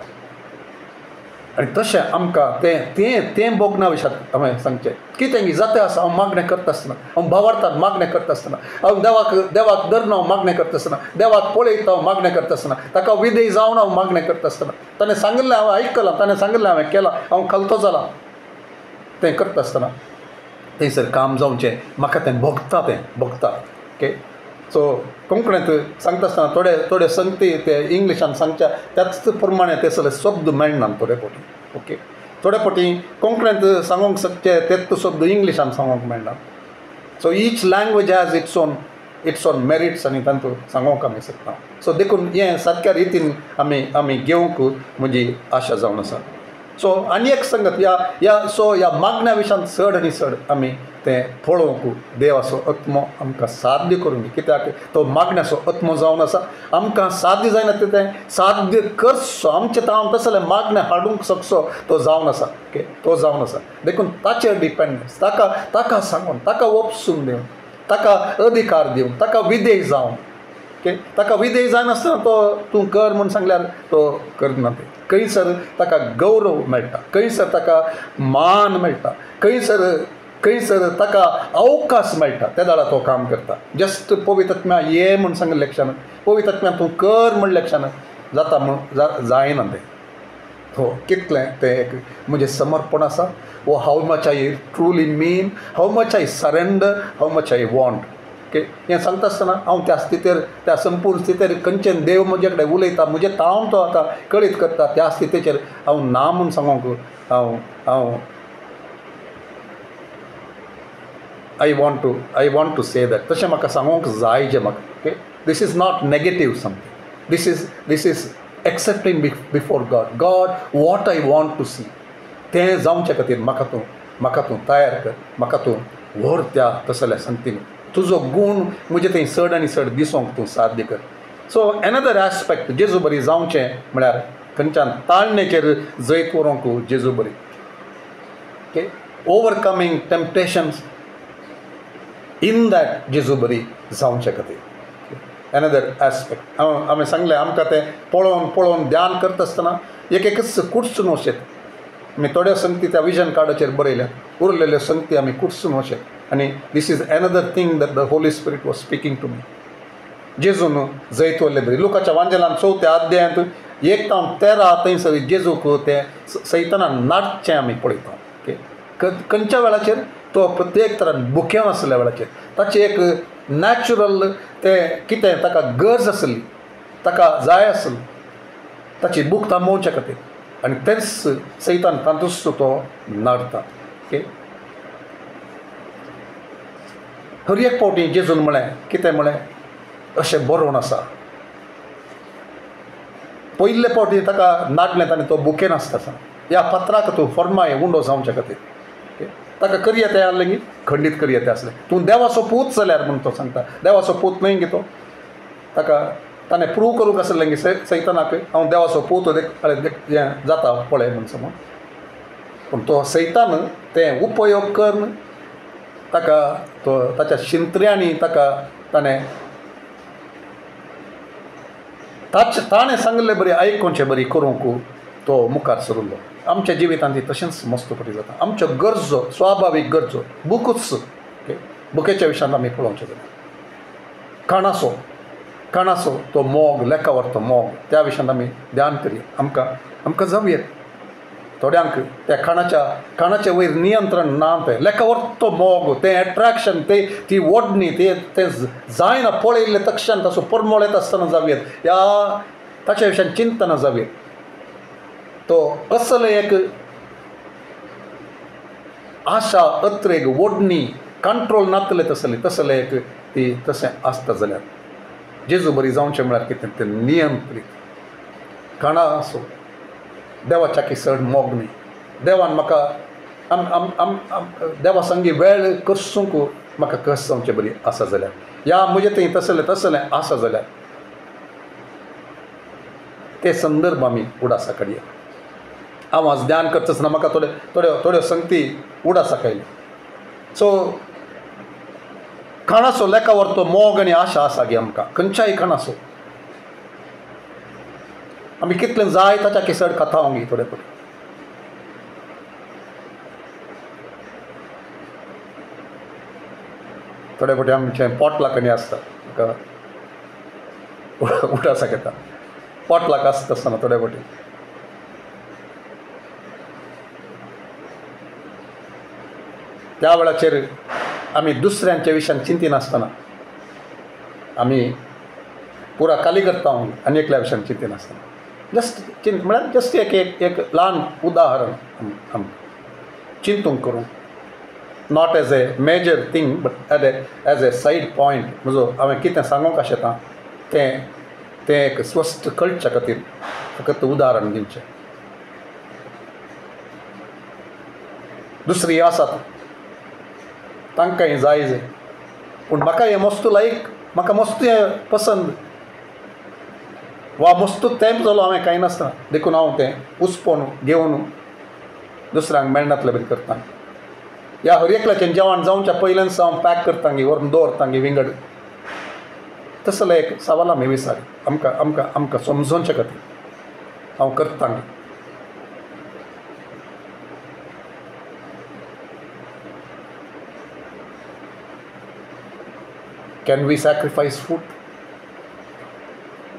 आनी तशें आमकां तें भोगना विशयान हांवें सांगचें. कितें जातें आसा हांव मागणें करता आसतना, हांव भावार्थान मागणें करता आसतना, हांव देवाक धरून हांव मागणें करता आसतना, देवाक पळयता हांव मागणें करता आसतना, ताका विधेय जावन हांव मागणें करता आसतना, ताणें सांगिल्लें हांवें आयकलां, ताणें सांगिल्लें हांवें केलां, हांव खालतो जालां, तें करता आसतना थंयसर काम जावचें म्हाका तें भोगता. ओके, सो कोंकणींत सांगता आसतना थोडे संगती ते इंग्लिशान सांगच्या त्याच प्रमाणे ते सगळे शब्द मेळनात थोडे फावटी. ओके, थोडे फावटी कोंकणींत सांगूंक शकचे तेच शब्द इंग्लिशान सांगूंक मेळनात. So each language has its on merits आनी तांतूंत सांगूंक आमी शकता. सो देखून हें सारक्या रितीन आमी घेवंक म्हजी आशा जावन आसा. सो आनी एक संगत ह्या मागण्या विशयान चड आनी चड आमी तें पळोवंक देवाचो आत्मो आमकां साध्य करून दी. कित्याक तो मागण्याचो आत्मो जावन आसा. आमकां साध्य जायना तें साध्य करचो, आमचें हांव तसलें मागणें हाडूंक शकचो तो जावन आसा. ओके, तो जावन आसा. देखून ताचेर डिपेंडन्स, ताका सांगून, ताका वपसून दिवन, ताका अधिकार दिवन, ताका विधेय जावन. ओके, ताका विधेय जायनासतना तो तूं कर म्हूण सांगल्यार तो करना. तें खंयसर ताका गौरव मेळटा, खंयसर ताका मान मेळटा, खंयसर खंयसर ताका अवकाश मेळटा त्या दाळा तो काम करता. जस्ट पवित्र आत्म्या ये म्हूण सांगले क्षण, पवित्र आत्म्या तूं कर म्हणले क्षण जाता म्हूण जायना तें. हो कितलें तें एक म्हणजे समर्पण आसा. वो how much I truly mean, how much I surrender, how much I want. Okay, हें सांगता आसतना हांव त्या स्थितीर, त्या संपूर्ण स्थितीर खंयचें देव म्हजे कडेन उलयता, म्हजे तावन तो आतां कळीत करता, त्या स्थितीचेर हांव ना म्हूण सांगूंक हांव I want to say that. तशें म्हाका सांगूंक जाय जें म्हाका. Okay, this is not negative something, this is accepting before God what I want to see. तें जावचे खातीर म्हाका तूं तयार कर, म्हाका तूं व्हर त्या तसल्या संगतीन. तुजो गूण म्हजे थंय चड आनी चड दिसोंक तूं साध्य कर. सो एनदर एस्पेक्ट जेजू बरी जावचें म्हळ्यार खंयच्यान ताळणेचेर जैत व्हरूंक जेजू बरी. ओके, ओवरकमींग टेम्पटेशन्स इन दॅट जेजू बरी जावचे खातीर. एनदर एस्पेक्ट हांवें सांगलें आमकां तें पळोवन ध्यान करता आसतना एकच कुडसून वचेत. आमी थोड्या संगती त्या विजन कार्डाचेर बरयल्या, उरलेल्यो संगती आमी कुडसून वचेत. आनी this is another thing that the Holy Spirit was speaking to me. जेजून जैत व्हरले बरी. लुकाच्या वांजेलांत 4थ्या अध्यायांत 1-13 थंयसर जेजूक तें सैतानान नाटचें आमी पळयता. ओके, खंयच्या वेळाचेर तो प्रत्येक तरान भुकें आसल्या वेळाचेर ताची एक नॅचरल तें कितें ताका गरज आसली, ताका जाय आसली ताची भूक थांबोवचे खातीर, आनी तेंच सैतान तातूंच तो नाडटा. ओके, हर एक फावटी जेजून म्हळें कितें म्हळें अशें बरोवन आसा. पयले फावटी ताका नाडलें ताणें तो भुकेन आसता सा ह्या पत्राक तूं फर्माय उंडो जावचे खातीर. ओके, ताका करया तें आहलें की खंडीत करया तें आसलें. तूं देवाचो पूत जाल्यार म्हूण तो सांगता. देवाचो पूत न्हय गी तो. ताका ताणें प्रूव करूंक आसलें की सैतानाक हांव देवाचो पूत हें जाता पळय म्हूण समज. पूण तो सैतान तें उपयोग करन ताका तो ताच्या शिंत्र्यांनी ताका ताणें सांगलें बरी आयकूचें बरी करूंक तो मुखार सरिल्लो. आमच्या जिवितांत तशेंच मस्तपटी जाता. आमच्यो गरजो, स्वाभावीक गरजो बुकूच. ओके, बुकेच्या विशयान आमी पळोवचें जाल्यार खाणाचो तो मोग, लेखावर तो मोग, त्या विशयान आमी ध्यान करया. आमकां जावयेत थोड्यांक त्या खाणाच्या वयर नियंत्रण ना. तें लेखावर तो मोग, तें एट्रॅक्शन, ती ओडणी, तें जायना पळयल्लें तक्षण ताचो परमळ येता आसतना जावयेत. ह्या ताच्या विशयान चिंतना जावयेत. तो असलें एक आशा, अत्रेग, ओडणी, कंट्रोल नातलें तसलें एक ती तशें आसता जाल्यार जेजू बरी जावचें म्हळ्यार कितें तें नियंत्रीत खाणा आसूं. देवाच्या की चड मोग न्ही. देवान म्हाका देवा संगी वेळ करसूंक म्हाका कस जावचें बरी आसा जाल्यार, ह्या म्हजें थंय तसलें आसा जाल्यार ते संदर्भ आमी उडासा काडया. हांव आज ध्यान करता आसतना म्हाका थोड्यो संगती उडासा खायल्यो. सो खाणाचो लेखावर तो मोग आनी आशा आसा गे आमकां खंयच्याय खाणाचो. आमी कितलें जाय ताच्या केसड खाता गी थोडे फावटी. थोडे फावटी आमचें पोटलाक आसता, उडासा घेता. पोटलाक आसता आसतना थोडे फावटी त्या वेळाचेर आमी दुसऱ्यांच्या विशयान चिंतिनासतना आमी पुरा काली करता आनी एकल्या विशयान चिंतिनासतना म्हळ्यार जस्ट एक ल्हान उदाहरण चिंतूंक करूंक, not as a major thing but as a side point. म्हजो हांवें कितें सांगूंक आशेता तें एक स्वस्थ कळच्या खातीर फकत उदाहरण दिवचें. दुसरी आसात तांकांय जाय पूण म्हाका हें मस्त लायक, म्हाका मस्त हें पसंद वा मस्त तेंप जालो हांवें कांय नासतना देखून हांव तें उसपोवन घेवन दुसऱ्यांक मेळनातले बरी करता. ह्या हर एकल्याचें जेवण जावच्या पयल्यानच हांव पॅक करता गी, व्हरून दवरता गी विंगड. तसलें एक सवाल आमी विचारी आमकां समजोवचे खातीर हांव करता गी. Can we sacrifice food?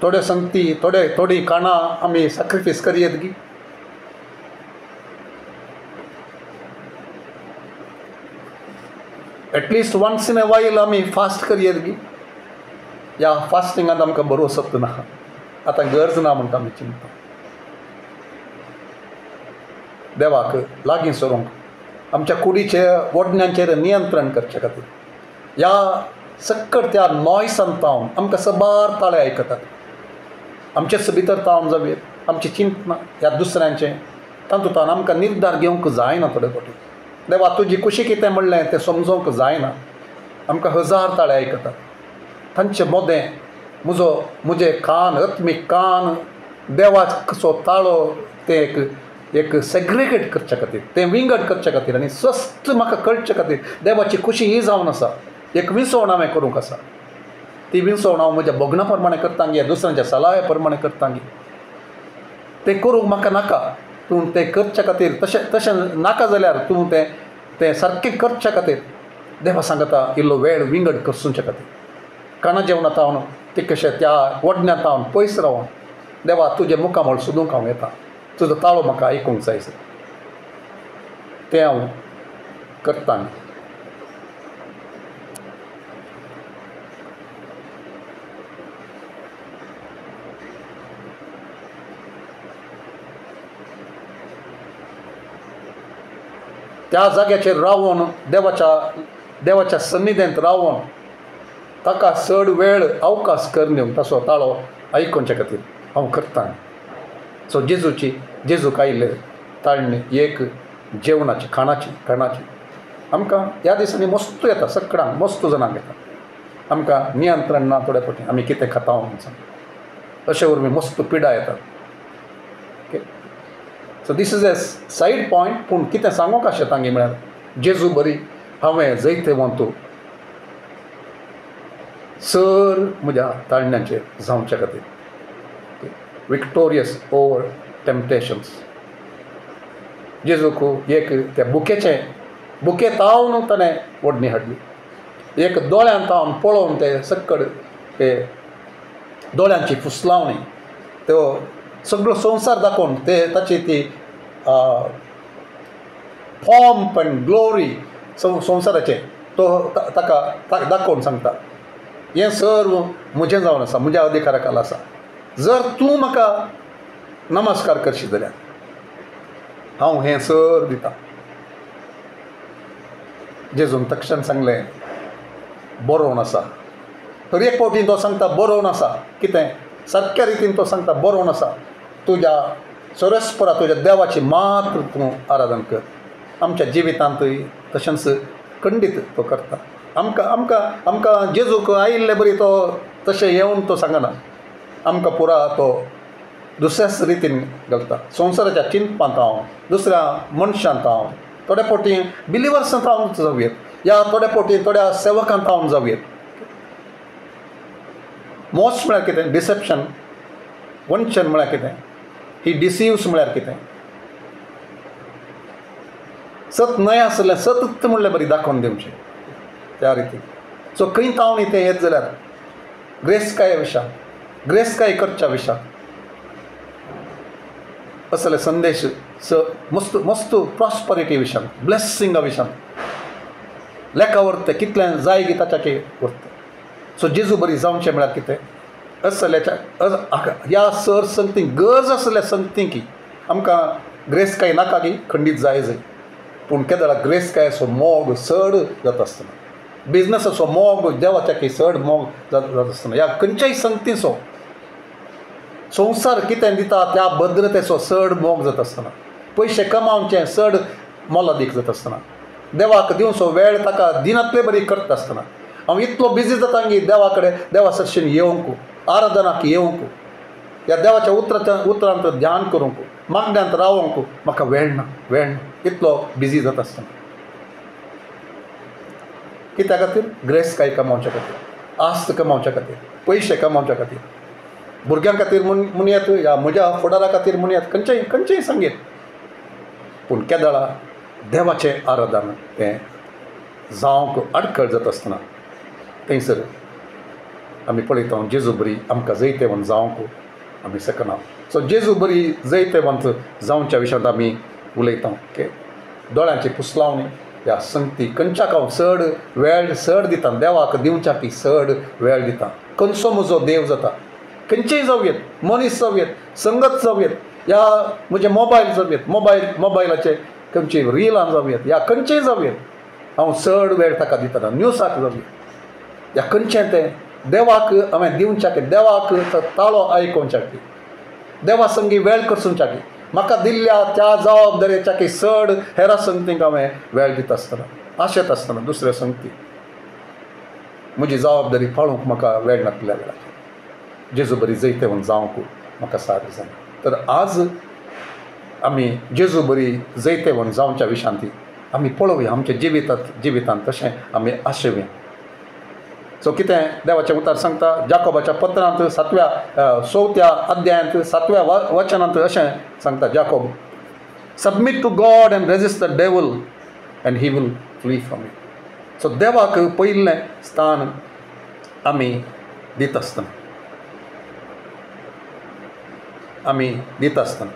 थोड्यो संगती थोडी खाणां आमी सॅक्रिफायस करयेत गी. At least once in a while आमी फास्ट करयेत गी. ह्या फास्टिंगांत आमकां बरो वसप ना. आतां गरज ना म्हणटा आमी चिंतता. देवाक लागीं सरूंक आमच्या कुडीचे वडण्यांचेर नियंत्रण करचे खातीर ह्या सक्कट त्या नॉयसान तावन आमकां सबार ताळे आयकतात. आमचेच भितर तावन जावेत आमची चिंतना ह्या दुसऱ्यांचें तातूंतल्यान आमकां निर्धार घेवंक जायना. थोडे फावटी देवा तुजी कुशी कितें म्हणलें तें समजोवंक जायना. आमकां हजार ताळे आयकतात. तांचें मोदें म्हजे कान आत्मीक कान देवाचो ताळो तें एक सेग्रिगेट करचे खातीर तें विंगड करचे खातीर आनी स्वस्थ म्हाका कळचे खातीर देवाची खुशी ही जावन आसा. एक विसवण हांवें करूंक आसा. ती विसवण हांव म्हज्या भोगणा प्रमाणें करता गे दुसऱ्यांच्या सलाहे प्रमाणें करता गे. तें करूंक म्हाका नाका. तूं तें करचे खातीर तशें नाका जाल्यार तूं तें सारकें करचे खातीर देवा सांगता इल्लो वेळ विंगड करचुचे खातीर. काना जेवणां तावन ते कशें त्या वडण्या तावन पयस रावन देवा तुजे मुखामळ सोदूंक हांव येता. तुजो ताळो म्हाका आयकूंक जाय तें हांव करतां. त्या जाग्याचेर रावून देवाच्या सन्निधेंत रावून ताका चड वेळ अवकाश करन ताचो ताळो आयकुचे खातीर हांव करतां. सो जेजूक आयिल्ले ताळणी एक जेवणाची खाणाची आमकां ह्या दिसांनी मस्त येता. सगळ्यांक मस्त जाणांक येता. आमकां नियंत्रण ना थोडे फावटी आमी कितें खाता म्हणून अशे वरवीं मस्त पिडा येतात. Okay so this is a side point. पूण कितें सांगूंक अशें तांगे म्हळ्यार जेजू बरी हांवें जैते वंतू सर म्हज्या ताळण्यांचेर जावचे खातीर विक्टोरियस ओवर टेम्पटेशन्स. जेजूक एक त्या बुके तावन ताणें वडणी हाडली. एक दोळ्यान तावन पळोवन ते सक्कड ते दोळ्यांची फुसलावणी तो सगळो संवसार दाखोवन ते ताची ती फॉर्म एंड ग्लोरी संवसाराचे तो ताका दाखोवन सांगता हें सर्व म्हजें जावन आसा. म्हज्या अधिकारा खाला आसा. जर तूं म्हाका नमस्कार करशी जाल्यार हांव हें सर दितां. जेजून तक्षण सांगलें बरोवन आसा. तर एक फावटी तो सांगता बरोवन आसा. कितें सारक्या रितीन तो सांगता बरोवन आसा. तुज्या सरस्परा तुज्या देवाची मात्र तूं आराधन कर. आमच्या जिवितांतूय तशेंच खंडीत तो करता. आमकां जेजूक आयिल्ले बरी तो तशें येवन तो सांगना. आमकां पुरा तो दुसऱ्याच रितीन घालता. संवसाराच्या चिंतपांत हांव दुसऱ्या मनशांत हांव थोडे फावटी बिलिवर्सांत हांव जावयेत या थोडे फावटी थोड्या सेवकांत हांव जावयेत. मोस्ट म्हळ्यार कितें डिसेप्शन. वंचन म्हळ्यार कितें ही डिसिव्स म्हळ्यार कितें सत न्हय आसलें सतत म्हणलें बरी दाखोवन दिवचें त्या रितीन. सो खंय तावन तें येत जाल्यार ग्रेस्काय विशां ग्रेस्काय करच्या विशां असले संदेश मस्त मस्त प्रॉस्परिटी विशां ब्लेसिंगा विशां लेखा व्हरते कितलें जाय गी ताच्याचेर व्हरता. सो जेजू बरी जावचें म्हळ्यार कितें असल्याच्या ह्या सर संगतीक गरज आसल्या संगतीक आमकां ग्रेस्काय नाका गी खंडीत जाय पूण केदां ग्रेस्काय असो मोग चड जाता आसतना बिजनसाचो मोग देवाच्या की चड मोग जाता आसतना ह्या खंयच्याय संगतीचो संवसार कितें दिता त्या भद्रतेचो चड मोग जाता आसतना पयशे कमावचे चड मोलादीक जाता आसतना देवाक दिवचो वेळ ताका दिनांतले बरी करता आसतना हांव इतलो बिजी जाता की देवा कडेन देवा सरशेन येवंक आराधनाक येवंक ह्या देवाच्या उतरांत ध्यान करूंक मागण्यांत रावंक म्हाका वेळ ना इतलो बिजी जाता आसतना कित्या खातीर ग्रेस्काय कमावच्या खातीर आस्त कमावच्या खातीर पयशे कमावच्या खातीर भुरग्यां खातीर म्हणयात ह्या म्हज्या फुडारा खातीर म्हणयात खंयचेय सांगेत पूण केदाळा देवाचें आराधन तें जावंक आडखळ जाता आसतना थंयसर आमी पळयता जेजू बरी आमकां जैतेवंत जावंक आमी शकना. सो जेजू बरी जैतेवंत जावच्या विशयांत आमी उलयता. ओके, दोळ्यांची पुसलावणी ह्या संगती खंयच्याक हांव चड वेळ चड दिता, देवाक दिवच्याक चड वेळ दिता. खंयचो म्हजो देव जाता, खंयचेय जावयेत, मनीस जावयेत, संगत जावयेत, या म्हजे मोबायल जावयेत, मोबायलाचे खंयची रिलां जावयेत, या खंयचेय जावयेत, हांव चड वेळ ताका दितना. न्यूसाक जावयेत, या खंयचें तें देवाक हांवें दिवच्याक, देवाक ताळो आयकोवच्याक, देवा संगी वेळ करचुच्याक, म्हाका दिल्ल्या त्या जबाबदारेच्याक चड हेरां संगतींक हांवें वेळ दिता आसतना, आशेत आसतना दुसऱ्या संगती म्हजी जबाबदारी पाळूंक म्हाका वेळ नासल्या वेळाचेर जेजू बरी जैतेवंत जावंक म्हाका साद जाय. तर आज आमी जेजू बरी जैतेवंत जावच्या विशयांत आमी पळोवया आमच्या जिवितांत तशें आमी आशेवया. सो कितें देवाचें उतर सांगता जाकोबाच्या पत्रांत 4व्या अध्यायांत 7व्या वचनांत अशें सांगता Jacob, submit to God and resist the devil and he will flee from you. So देवाक पयलें स्थान आमी दिता आसतना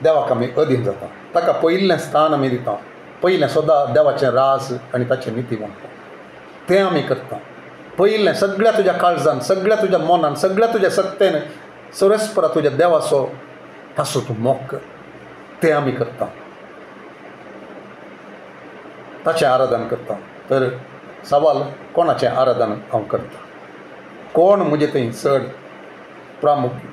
देवाक आमी अधीन जाता, ताका पयलें स्थान आमी दिता. पयलें सदां देवाचें राज आनी ताचें निती म्हणटा तें आमी करता. पयलें सगळ्या तुज्या काळजान, सगळ्या तुज्या मनान, सगळ्या तुज्या सत्तेन सरस्परा तुज्या देवाचो तासो तूं मोग कर, तें आमी करता, ताचें आराधन करता. तर सवाल, कोणाचें आराधन हांव करता, कोण म्हजे थंय चड प्रामुख्य.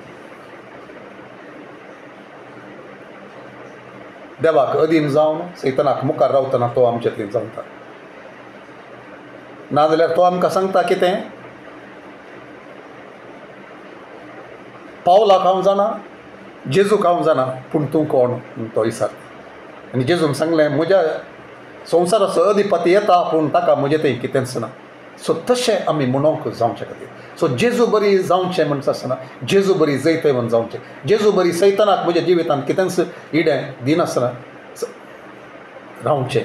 देवाक अधीन जावन सैतानाक मुखार रावतना तो आमचे थंय जाता. नाजाल्यार तो आमकां सांगता कितें, पावलाक हांव जाणा, जेजूक हांव जाणा, पूण तूं कोण म्हूण तो विचारता. आनी जेजून सांगलें, म्हज्या संवसाराचो अधिपती येता पूण ताका म्हजे थंय कितेंच ना. सो तशें आमी म्हणोंक जावचे खातीर, सो जेजू बरी जावचें म्हणटा आसतना जेजू बरी जैतेवंत जावचें, जेजू बरी सैतानाक म्हज्या जिवितांत कितेंच इडें दिनासतना रावचें,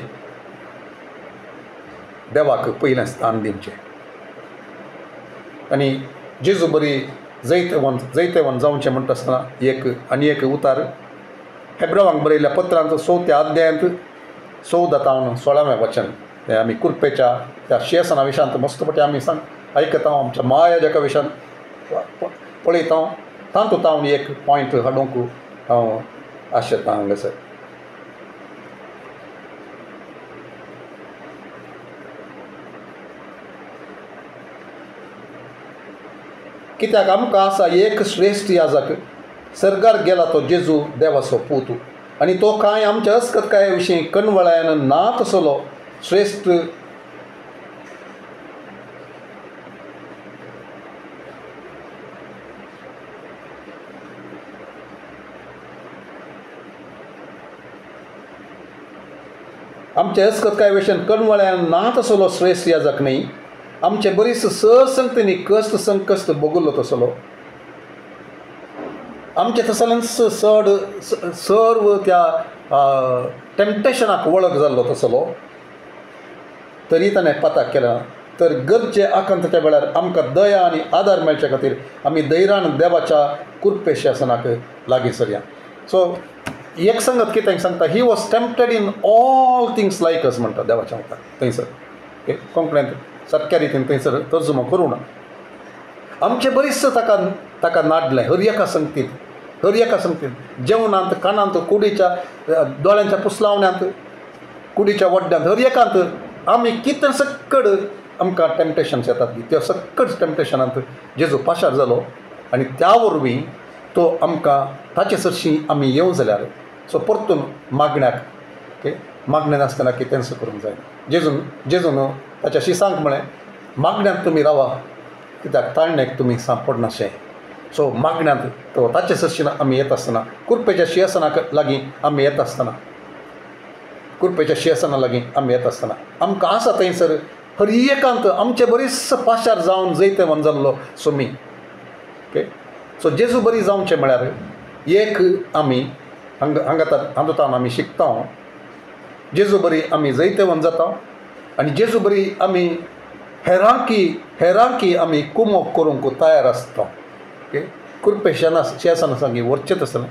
देवाक पयलें स्थान दिवचें. आनी जेजू बरी जैतेवंत जावचें म्हणटा आसतना एक उतार हेब्रेवांक बरयल्ल्या पत्रांत 4व्या अध्यायांत 14 वचन, तें आमी कुरपेच्या त्या शेसना विशयांत मस्तपटी आमी आयकता, आमच्या महायाजका विशयांत पळयता. तातूंत हांव एक पॉयंट हाडूंक हांव आशेता हांगासर. कित्याक आमकां आसा एक श्रेश्ठ याजक, सर्गार गेला तो जेजू देवाचो पूत, आनी तो कांय आमच्या अस्कताये विशीं कणवळ्यान ना तसलो श्रेश्ठ आमच्या अस्कताये विशीं कणवळ्यान ना तसलो श्रेश्ठ याजक न्ही, आमचे बरीच सरसंगतींनी कश्ट संकश्ट भोगलो तसलो, आमचे तसल्यान चड सर्व त्या टेम्पटेशनाक वळख जाल्लो तसलो, तरी ताणें पताक केला. तर गरजे आकांताच्या वेळार आमकां दया आनी आदार मेळचे खातीर आमी धैर्यान देवाच्या कृपे शासनाक लागीं सरया. सो एक संगत कितें सांगता, he was tempted in all things like us म्हणटा देवाच्या उतर थंयसर. ओके, कोंकणींत सारक्या रितीन थंयसर तर्जुमो करूं ना. आमचे बरीच ताका नाडलें हर एका संगतीन, जेवणांत, कानांत, कुडीच्या दोळ्यांच्या पुसलावण्यांत, कुडीच्या वड्ड्यांत, हर एकांत आमी कितें सक्कड आमकां टेम्पटेशन्स येतात, त्या सक्कड टेम्पटेशनांत जेजू पाशार जालो आनी त्या वरवीं तो आमकां ताचे सरशीं आमी येवं जाल्यार सो परतून मागण्याक, ओके, मागणे नासतना कितेंच करूंक जायना. जेजून ताच्या शिसांक म्हळें, मागण्यांत तुमी रावा, कित्याक ताळणेक तुमी सांपडनाशें. सो मागण्यांत तो ताचे सरशीं आमी येत आसतना, कुरपेच्या शियसनाक लागीं आमी येत आसतना, आमकां आसा थंयसर हर एकांत आमचे बरीच पाशार जावन जैतेवंत जाल्लो सोमी. ओके, सो जेजू बरी जावचें म्हळ्यार एक आमी हांगातान आमी शिकता, जेजू बरी आमी जैतेवंत जाता आनी जेजू बरी आमी हेरांकी आमी कुमोक करूंक तयार आसता. ओके, कृपेशान सांगी वरचें तसलें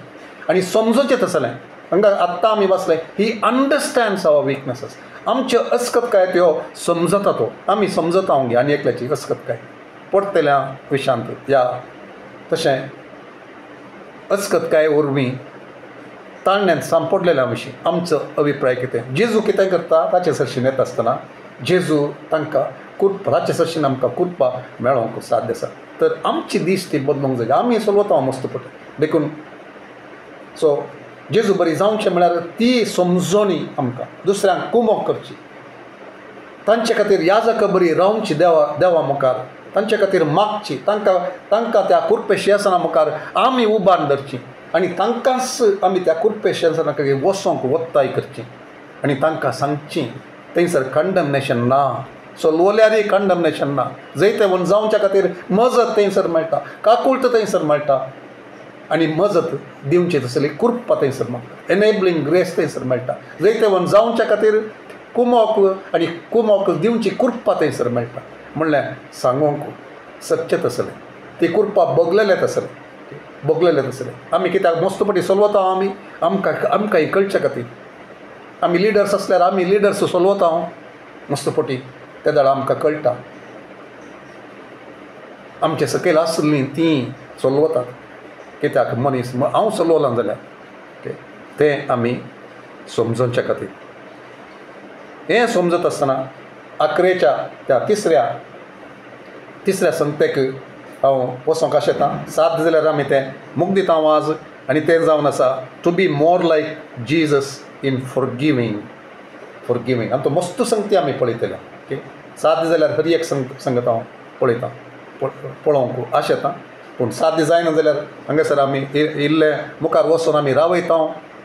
आनी समजोचें तसलें. हांगा आत्तां आमी वाचलें, ही अंडरस्टँड्स आवर विकनसेस. आमच्यो अस्कतकाय त्यो समजता, तो आमी समजता आमगे आनी एकल्याची अस्कतकाय पडटल्या विशांत या तशें अस्कतकाय वरवीं ताळण्यांत सांपडलेल्या विशीं आमचो अभिप्राय कितें. जेजू कितें करता ताचे सरशीन येता आसतना जेजू तांकां कृपा, ताचे सरशीन आमकां कृपा मेळोवंक साध्य आसा. तर आमची दिश्टी बदलूंक जाय. आमी चलवता मस्त पट देखून सो जेजू बरी जावचें म्हळ्यार ती समजोनी आमकां दुसऱ्यांक कुमोक करची, तांचे खातीर याजकां बरी रावची देवा मुखार, तांचे खातीर मागची, तांकां त्या कृपेशियासना मुखार आमी उबारून धरची आनी तांकांच आमी त्या कृपेशियासना वसोंक वत्ताय करची आनी तांकां सांगची थंयसर कंडमनेशन ना, चलवल्यारय कंडमनेशन ना. जैते वन जावच्या खातीर मजत थंयसर मेळटा, काकूळट थंयसर मेळटा आनी मजत दिवची तसली कृपा थंयसर मेळटा, एनेबलिंग ग्रेस थंयसर मेळटा. जैते वन जावच्या खातीर कुमोक दिवची कृपा थंयसर मेळटा. म्हणल्यार सांगूंक सत्य तसलें, ती कृपा बगलेले तसलें. आमी कित्याक मस्तपटी चलवता आमकां कळच्या खातीर. आमी लिडर्स आसल्यार आमी लिडर्स चलवता मस्तपटी, त्या दाडा आमकां कळटा आमचे सकयल आसलीं तीं चलवतात. कित्याक मनीस हांव चलवलां जाल्यार तें आमी समजोवच्या खातीर. हें समजत आसतना 11च्या त्या तिसऱ्या संगतेक हांव वचोंक आशेतां. साद जाल्यार आमी तें मूख दिता आज आनी तें जावन आसा to be more like Jesus in forgiving. आनी तो मस्त संगती आमी पळयतले. ओके, साद जाल्यार खरी एक संगत हांव पळयतां पळोवंक आशेतां. पूण साध्य जायना जाल्यार हांगासर आमी इल्ले मुखार वचून आमी रावयता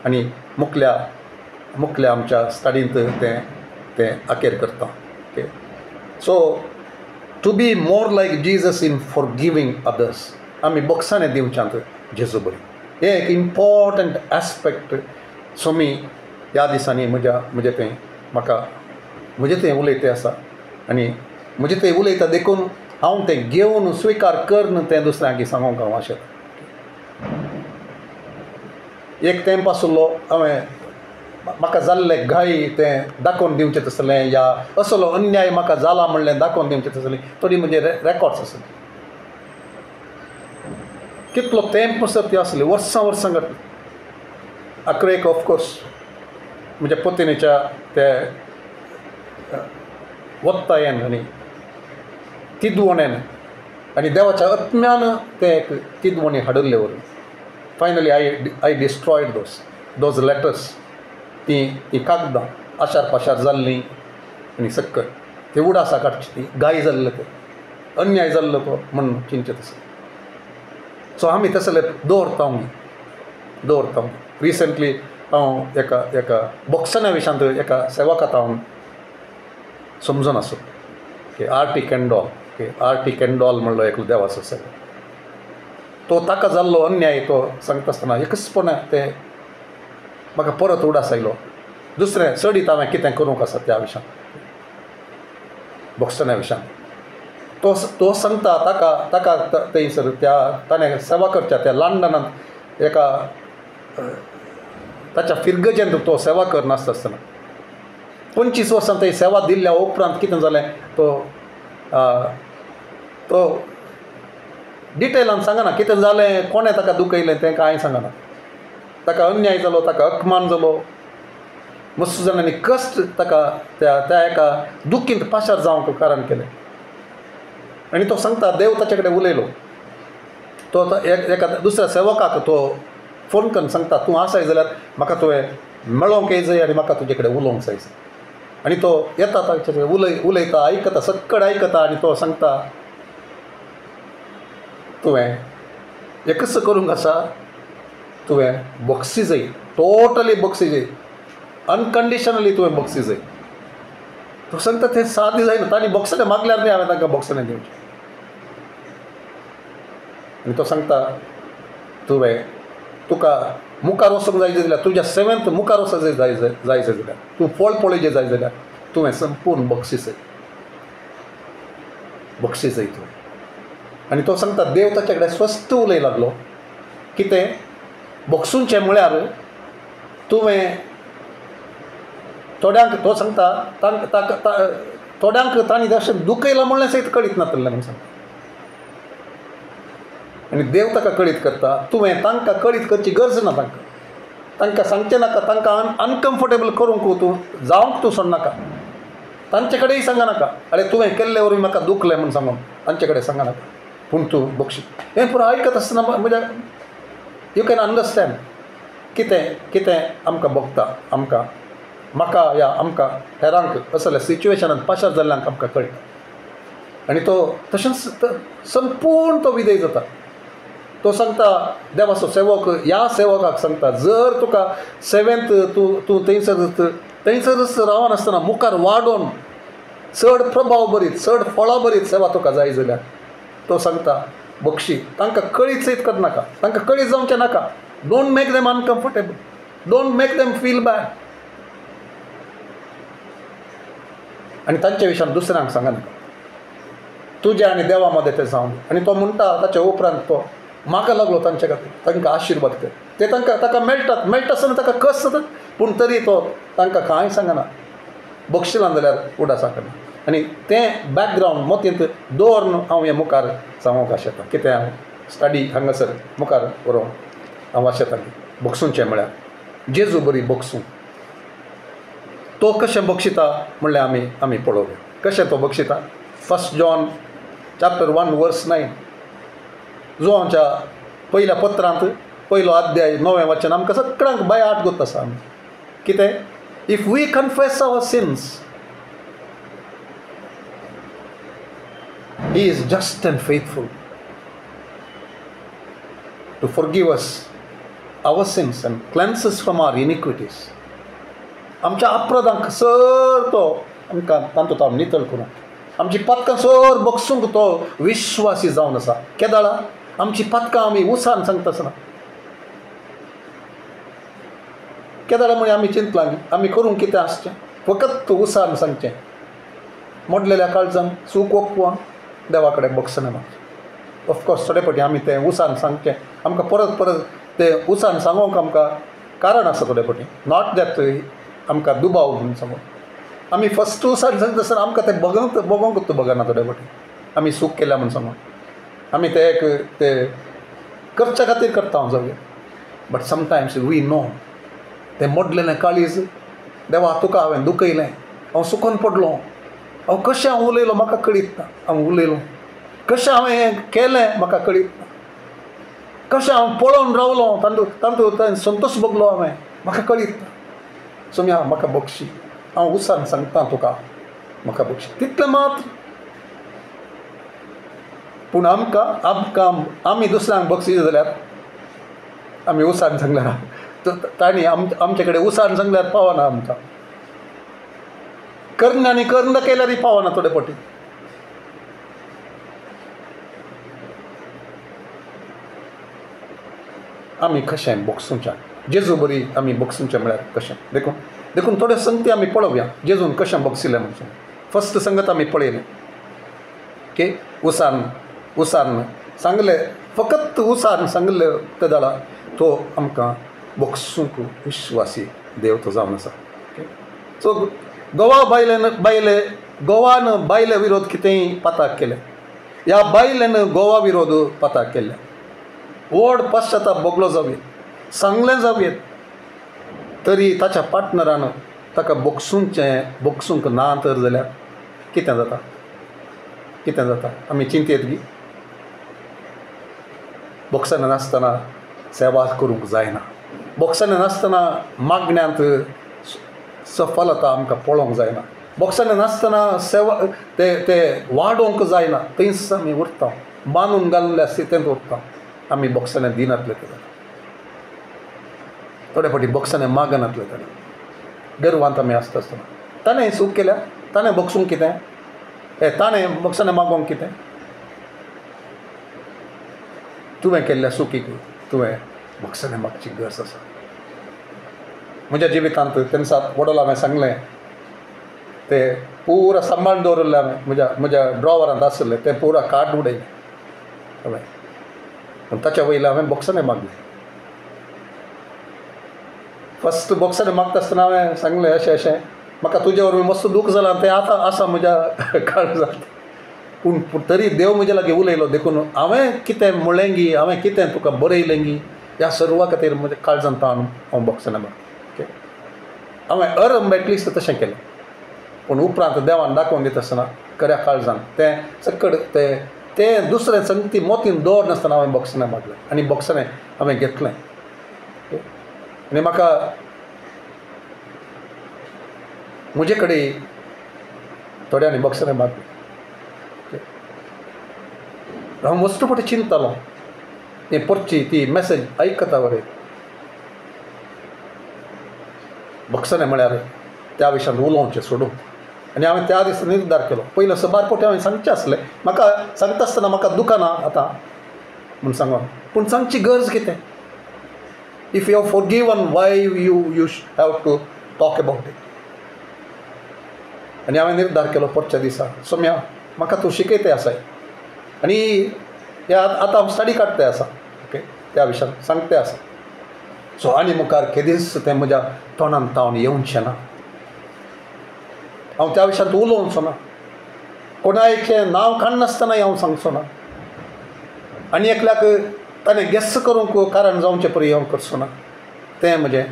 आनी मुखल्या आमच्या स्टडींत तें आखेर करता. Okay, so to be more like Jesus in forgiving others. आमी बक्षांनी दिवच्यांत जेजू बरी. हें एक इम्पॉर्टंट एस्पेक्ट सोमी ह्या दिसांनी म्हजें तें उलयतें आसा आनी म्हजें तें उलयता देखून हांव तें घेवन स्विकार करन तें दुसऱ्यांक सांगूंक हांव आशेतां. एक तेंप आसलो हांवें म्हाका जाल्लें घाई तें दाखोवन दिवचें तसलें या असलो अन्याय म्हाका जाला म्हणलें दाखोवन दिवचें तसलें थोडी म्हजे रेकॉर्ड्स आसले. कितलो तेंप आसत त्यो आसली, वर्सां घडली. 11 ऑफकोर्स म्हज्या पत्नीच्या ते वत्तायेन आनी तिदवणेन आनी देवाच्या आत्म्यान ते एक तिदवणी हाडिल्ले वरून finally I destroyed those letters. ती कागदां आशार पाशार जाल्लीं आनी सक्कल ती उडासा काडची, ती गाय जाल्ले ते अन्याय जाल्लो तो म्हणून चिंतचे तसलें. सो आमी तसले दवरता. रिसंटली हांव एका बॉक्सना विशांत एका सेवकांत हांव समजून आसो की आर्टी कॅन्डॉल म्हणलो एकलो देवाचो सेवक. तो ताका जाल्लो अन्याय तो सांगता आसतना एकचपण ते म्हाका परत उडास आयलो. दुसरें चडीत हांवें कितें करूंक आसा त्या विशयान बॉक्सना विशयान तो सांगता ताका थंयसर ताणें सेवा करच्या त्या लंडनांत एका ताच्या फिरगजेंत तो सेवा करनासतना 25 वर्सां थंय सेवा दिल्ल्या उपरांत कितें जालें तो डिटेलान सांगना कितें जालें, कोणें ताका दुखयलें तें कांय सांगना. ताका अन्याय जालो, ताका अपमान जालो, मस्त जाणांनी कश्ट ताका त्या एका दुखींत पाशार जावंक कारण केलें. आनी तो सांगता देव ताचे कडेन उलयलो. तो एका दुसऱ्या सेवकाक तो फोन करून सांगता तूं आसाय जाल्यार म्हाका तुवें मेळोवंक येयजय आनी म्हाका तुजे कडेन उलोवंक जाय. आनी तो येता ताचे कडेन उलयता, आयकता, सक्कड आयकता आनी तो सांगता तुवें एकच करूंक आसा, तुवें बक्षी जाय, टोटली बक्षी जाय, अनकंडिशनली तुवें बक्षी जाय. तो सांगता तें सादी जायना, तांणी बक्षांनी मागल्यार न्ही हांवें तांकां बक्षांनी दिवचें. आनी तो सांगता तुका मुखार वचूंक जाय जाल्यार तुज्या 7th मुखार वचूंक जाय जाल्यार तूं फळ पळोवचें जाय जाल्यार तुवें संपूर्ण बक्षीस जाय. बक्षीस येतो. आनी तो सांगता देव ताचे कडेन स्वस्त उलय लागलो कितें बक्षूंचे म्हळ्यार तुवें थोड्यांक तो सांगता थोड्यांक तांणी अशें दुखयलां म्हणलें सयत कळीत नासलें म्हूण सांगता. आनी देव ताका कळीत करता तुवें तांकां कळीत करची गरज ना. तांकां सांगचें नाका, तांकां अनकम्फर्टेबल करूंक तूं जावंक तूं सोडनाका. तांचे कडेनय सांगा नाका अरे तुवें केल्ले वरवीं म्हाका दुखलें म्हूण सांगून तांचे कडेन सांगा नाका. पूण तूं बक्षीस हें पुरो आयकत आसतना म्हणजे यू कॅन अंडरस्टँड कितें आमकां भोगता, म्हाका या आमकां हेरांक असल्या सिच्युएशनांत पाशार जाल्ल्यांक आमकां कळटा. आनी तो तशेंच संपूर्ण तो विधेय जाता. तो सांगता देवाचो सेवक ह्या सेवकाक सांगता जर तुका सेवेंत तूं थंयसरच रावनासतना मुखार वाडोवन चड प्रभाव बरीत चड फळां बरीत सेवा तुका जाय जाल्यार तो सांगता बक्षी तांकां कळीत सयत करनाका, तांकां कळीत जावचें नाका. Don't make them uncomfortable, don't make them feel bad. आनी तांचे विशयान दुसऱ्यांक सांगा नाका. तुज्या आनी देवा मदें तें जावन. आनी तो म्हणटा ताच्या उपरांत तो म्हाका लागलो तांचे खातीर तांकां आशिर्वाद कर. ते ताका मेळटा आसतना ताका कस जाता पूण तरी तो तांकां कांय सांगना. बक्षिलां जाल्यार उडासा करना. आनी तें बॅकग्रावंड मतींत दवरून हांव हें मुखार सांगूंक आशेता. कितें हांव स्टडी हांगासर मुखार व्हरोंक हांव आशेता. बक्षूंचें म्हळ्यार जेजू बरी बक्षूं. तो कशें बक्षिता म्हणल्यार आमी पळोवया कशें तो बक्षिता. 1 जॉन चॅप्टर 1 वर्स 9 जो आमच्या पयल्या पत्रांत पयलो अध्याय 9वें वचन आमकां सगळ्यांक बाय आठ गोत आसा. कितें if we confess our sins he is just and faithful to forgive us our sins and cleanse us from our iniquities. आमच्या अपराधांक सर तो आमकां तांतूंत नितळ करून आमची पातकां सर बक्षूंक तो विश्वासी जावन आसा. केदाळा आमची पातकां आमी उसान सांगता आसतना केदाळा म्हळ्यार आमी चिंतलां आमी करूंक कितें आसचें फकत उसान सांगचें. मोडलेल्या काळजान सूख ओंपवां देवा कडेन बक्षणां मागचें. ऑफकोर्स थोडे फावटी आमी तें उसान सांगचें आमकां परत तें उसान सांगोंक आमकां कारण आसा. थोडे फावटी नॉट दॅट आमकां दुबाव म्हणून सांगून आमी फस्ट उसान सांगता आसतना आमकां तें बगोंकूच बगना. थोडे फावटी आमी सूख केल्या म्हूण सांगून आमी तें करच्या खातीर करता हांव जावया. बट समटायम्स वी नो तें मोडलेलें काळीज देवा तुका हांवें दुखयलें हांव सुकोन पडलो हांव कशें हांव उलयलो म्हाका कळीत ना. हांव उलयलो कशें हांवें हें केलें म्हाका कळीत ना. कशें हांव पळोवन रावलो तांतूंत संतोश भोगलो हांवें म्हाका कळीत ना. सोम्या म्हाका बक्षी हांव उसान सांगता तुका म्हाका बक्षी तितलें मात्र. पूण आमकां आमी दुसऱ्यांक बक्षीस जाल्यार आमी उसान सांगल्यार तांणी आमचे कडेन उसान सांगल्यार पावना. आमकां कर्णांनी कर्ण केल्यारय पावना. थोडे फावटी आमी कशें बक्षूंच्या जेजू बरी आमी बक्षूंचें म्हळ्यार कशें देखून थोड्यो संगती आमी पळोवया जेजून कशें बक्षिलें म्हणून. फस्ट संगत आमी पळयलें की उसान सांगलें फकत उसान सांगलें ते जाला तो आमकां बक्षूंक विश्वासी देव तो जावन आसा. सो गोवान बायले विरोध कितेंय पाताक केले. ह्या बायलेन गोवा विरोध पाताक केले. व्हड पश्चाताप भोगलो जावयेत सांगलें जावयेत तरी ताच्या पार्टनरान ताका बक्षूंक ना तर जाल्यार कितें जाता आमी चिंतेत गी. बक्षांत नासतना सेवा करूंक जायना. बक्षांत नासतना मागण्यांत सफलता आमकां पळोवंक जायना. बक्षांत नासतना सेवा ते वाडोवंक जायना. थंयच आमी उरता बांदून घाल्ल्या स्थितींत उरता. आमी बक्षांत दिनातले ते थोडे फावटी बक्षांत मागनातले ताणें गर्वांत आमी आसता आसतना ताणें सूख केल्या ताणें बक्षूंक कितें ताणें बक्षांत मागोवंक कितें. तुवें केल्ल्या सुखीक तुवें बक्षांत मागची गरज आसा. म्हज्या जिवितांत तेन्ना वडोला हांवें सांगलें ते पुरा सांबाळून दवरले हांवें म्हज्या ड्रॉवरांत आसले ते पुरा कार्ड उडयले हय पूण ताच्या वयले हांवें बॉक्सांनी मागले फस्ट बॉक्सांनी मागता आसतना हांवें सांगलें अशें म्हाका तुजे वरवीं मस्त दूख जालां तें आतां आसा म्हज्या काळजांत पूण तरी देव म्हजे लागीं उलयलो देखून हांवें कितें म्हणलें गी हांवें कितें तुका बरयलें गी ह्या सर्वा खातीर म्हज्या काळजांत हांव बॉक्सांनी मागता हांवें एटलिस्ट तशें केलें पूण उपरांत देवान दाखोवन दिता आसतना खऱ्या काळजांत तें सकड तें दुसरें संगती मोतीन दवर नासतना हांवें बॉक्सांनी मागलें आनी बॉक्सांनी हांवें घेतलें आनी म्हाका म्हजे कडेन थोड्यांनी बॉक्सांनी मागलें हांव वस्तू फाटी चिंततालो हें परची ती मॅसेज आयकता वरें बॉक्सांनी म्हळ्यार त्या विशयान उलोवचें सोडून आनी हांवें त्या दिसा निर्धार केलो पयलो सबार पोटी हांवें सांगचें आसलें म्हाका सांगता आसतना म्हाका दुखना आतां म्हूण सांगून पूण सांगची गरज कितें if you have forgiven why you have to talk about it आनी हांवें निर्धार केलो परच्या दिसा सोम्या म्हाका तूं शिकयते आसाय आनी हे आतां हांव स्टडी काडटे आसा ओके त्या विशयान सांगते आसा सो आनी मुखार केदीस तें म्हज्या तोंडान तावन येवचें ना हांव त्या विशयान उलोवचो ना कोणायचें नांव काडनासतना हांव सांगचो ना आनी एकल्याक ताणें गेस करूंक कारण जावचें परी हांव करचो ना तें म्हजें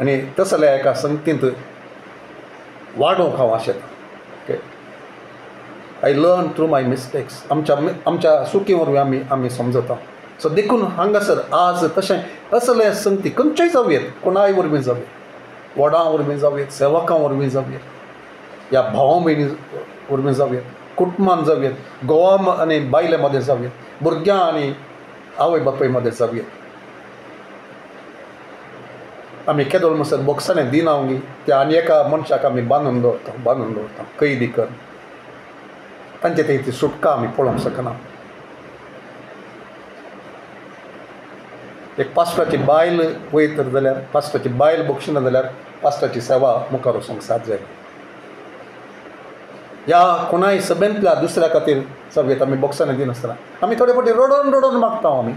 आनी तसल्या एका संगतींत वाडोवंक हांव आशेता okay I learn through my mistakes आमच्या चुकी वरवीं आमी समजता सो देखून हांगासर आज तशें असले संगती खंयच्याय जावयेत कोणाय वरवीं जावं वडां वरवीं जावयेत सेवकां वरवीं जावयेत या भावां भयणी वरवीं जावयेत कुटुंबान जावयेत घोवा आनी बायले मदें जावयेत भुरग्यां आनी आवय बापाय मदें जावयेत आमी केदोळ म्हणसर बॉक्सांनी दिना गी त्या आनी एका मनशाक आमी बांदून दवरता कैदी कर तांचे ती सुटका आमी पळोवंक शकना एक पास्टाची बायल वयत जाल्यार पास्टाची बायल बक्षिना जाल्यार पास्टाची सेवा मुखार वचूंक साद जाय ह्या कोणाय सभेंतल्या दुसऱ्या खातीर सभेत आमी बॉक्सांनी दिनासतना आमी थोडे फावटी रडोन मागता आमी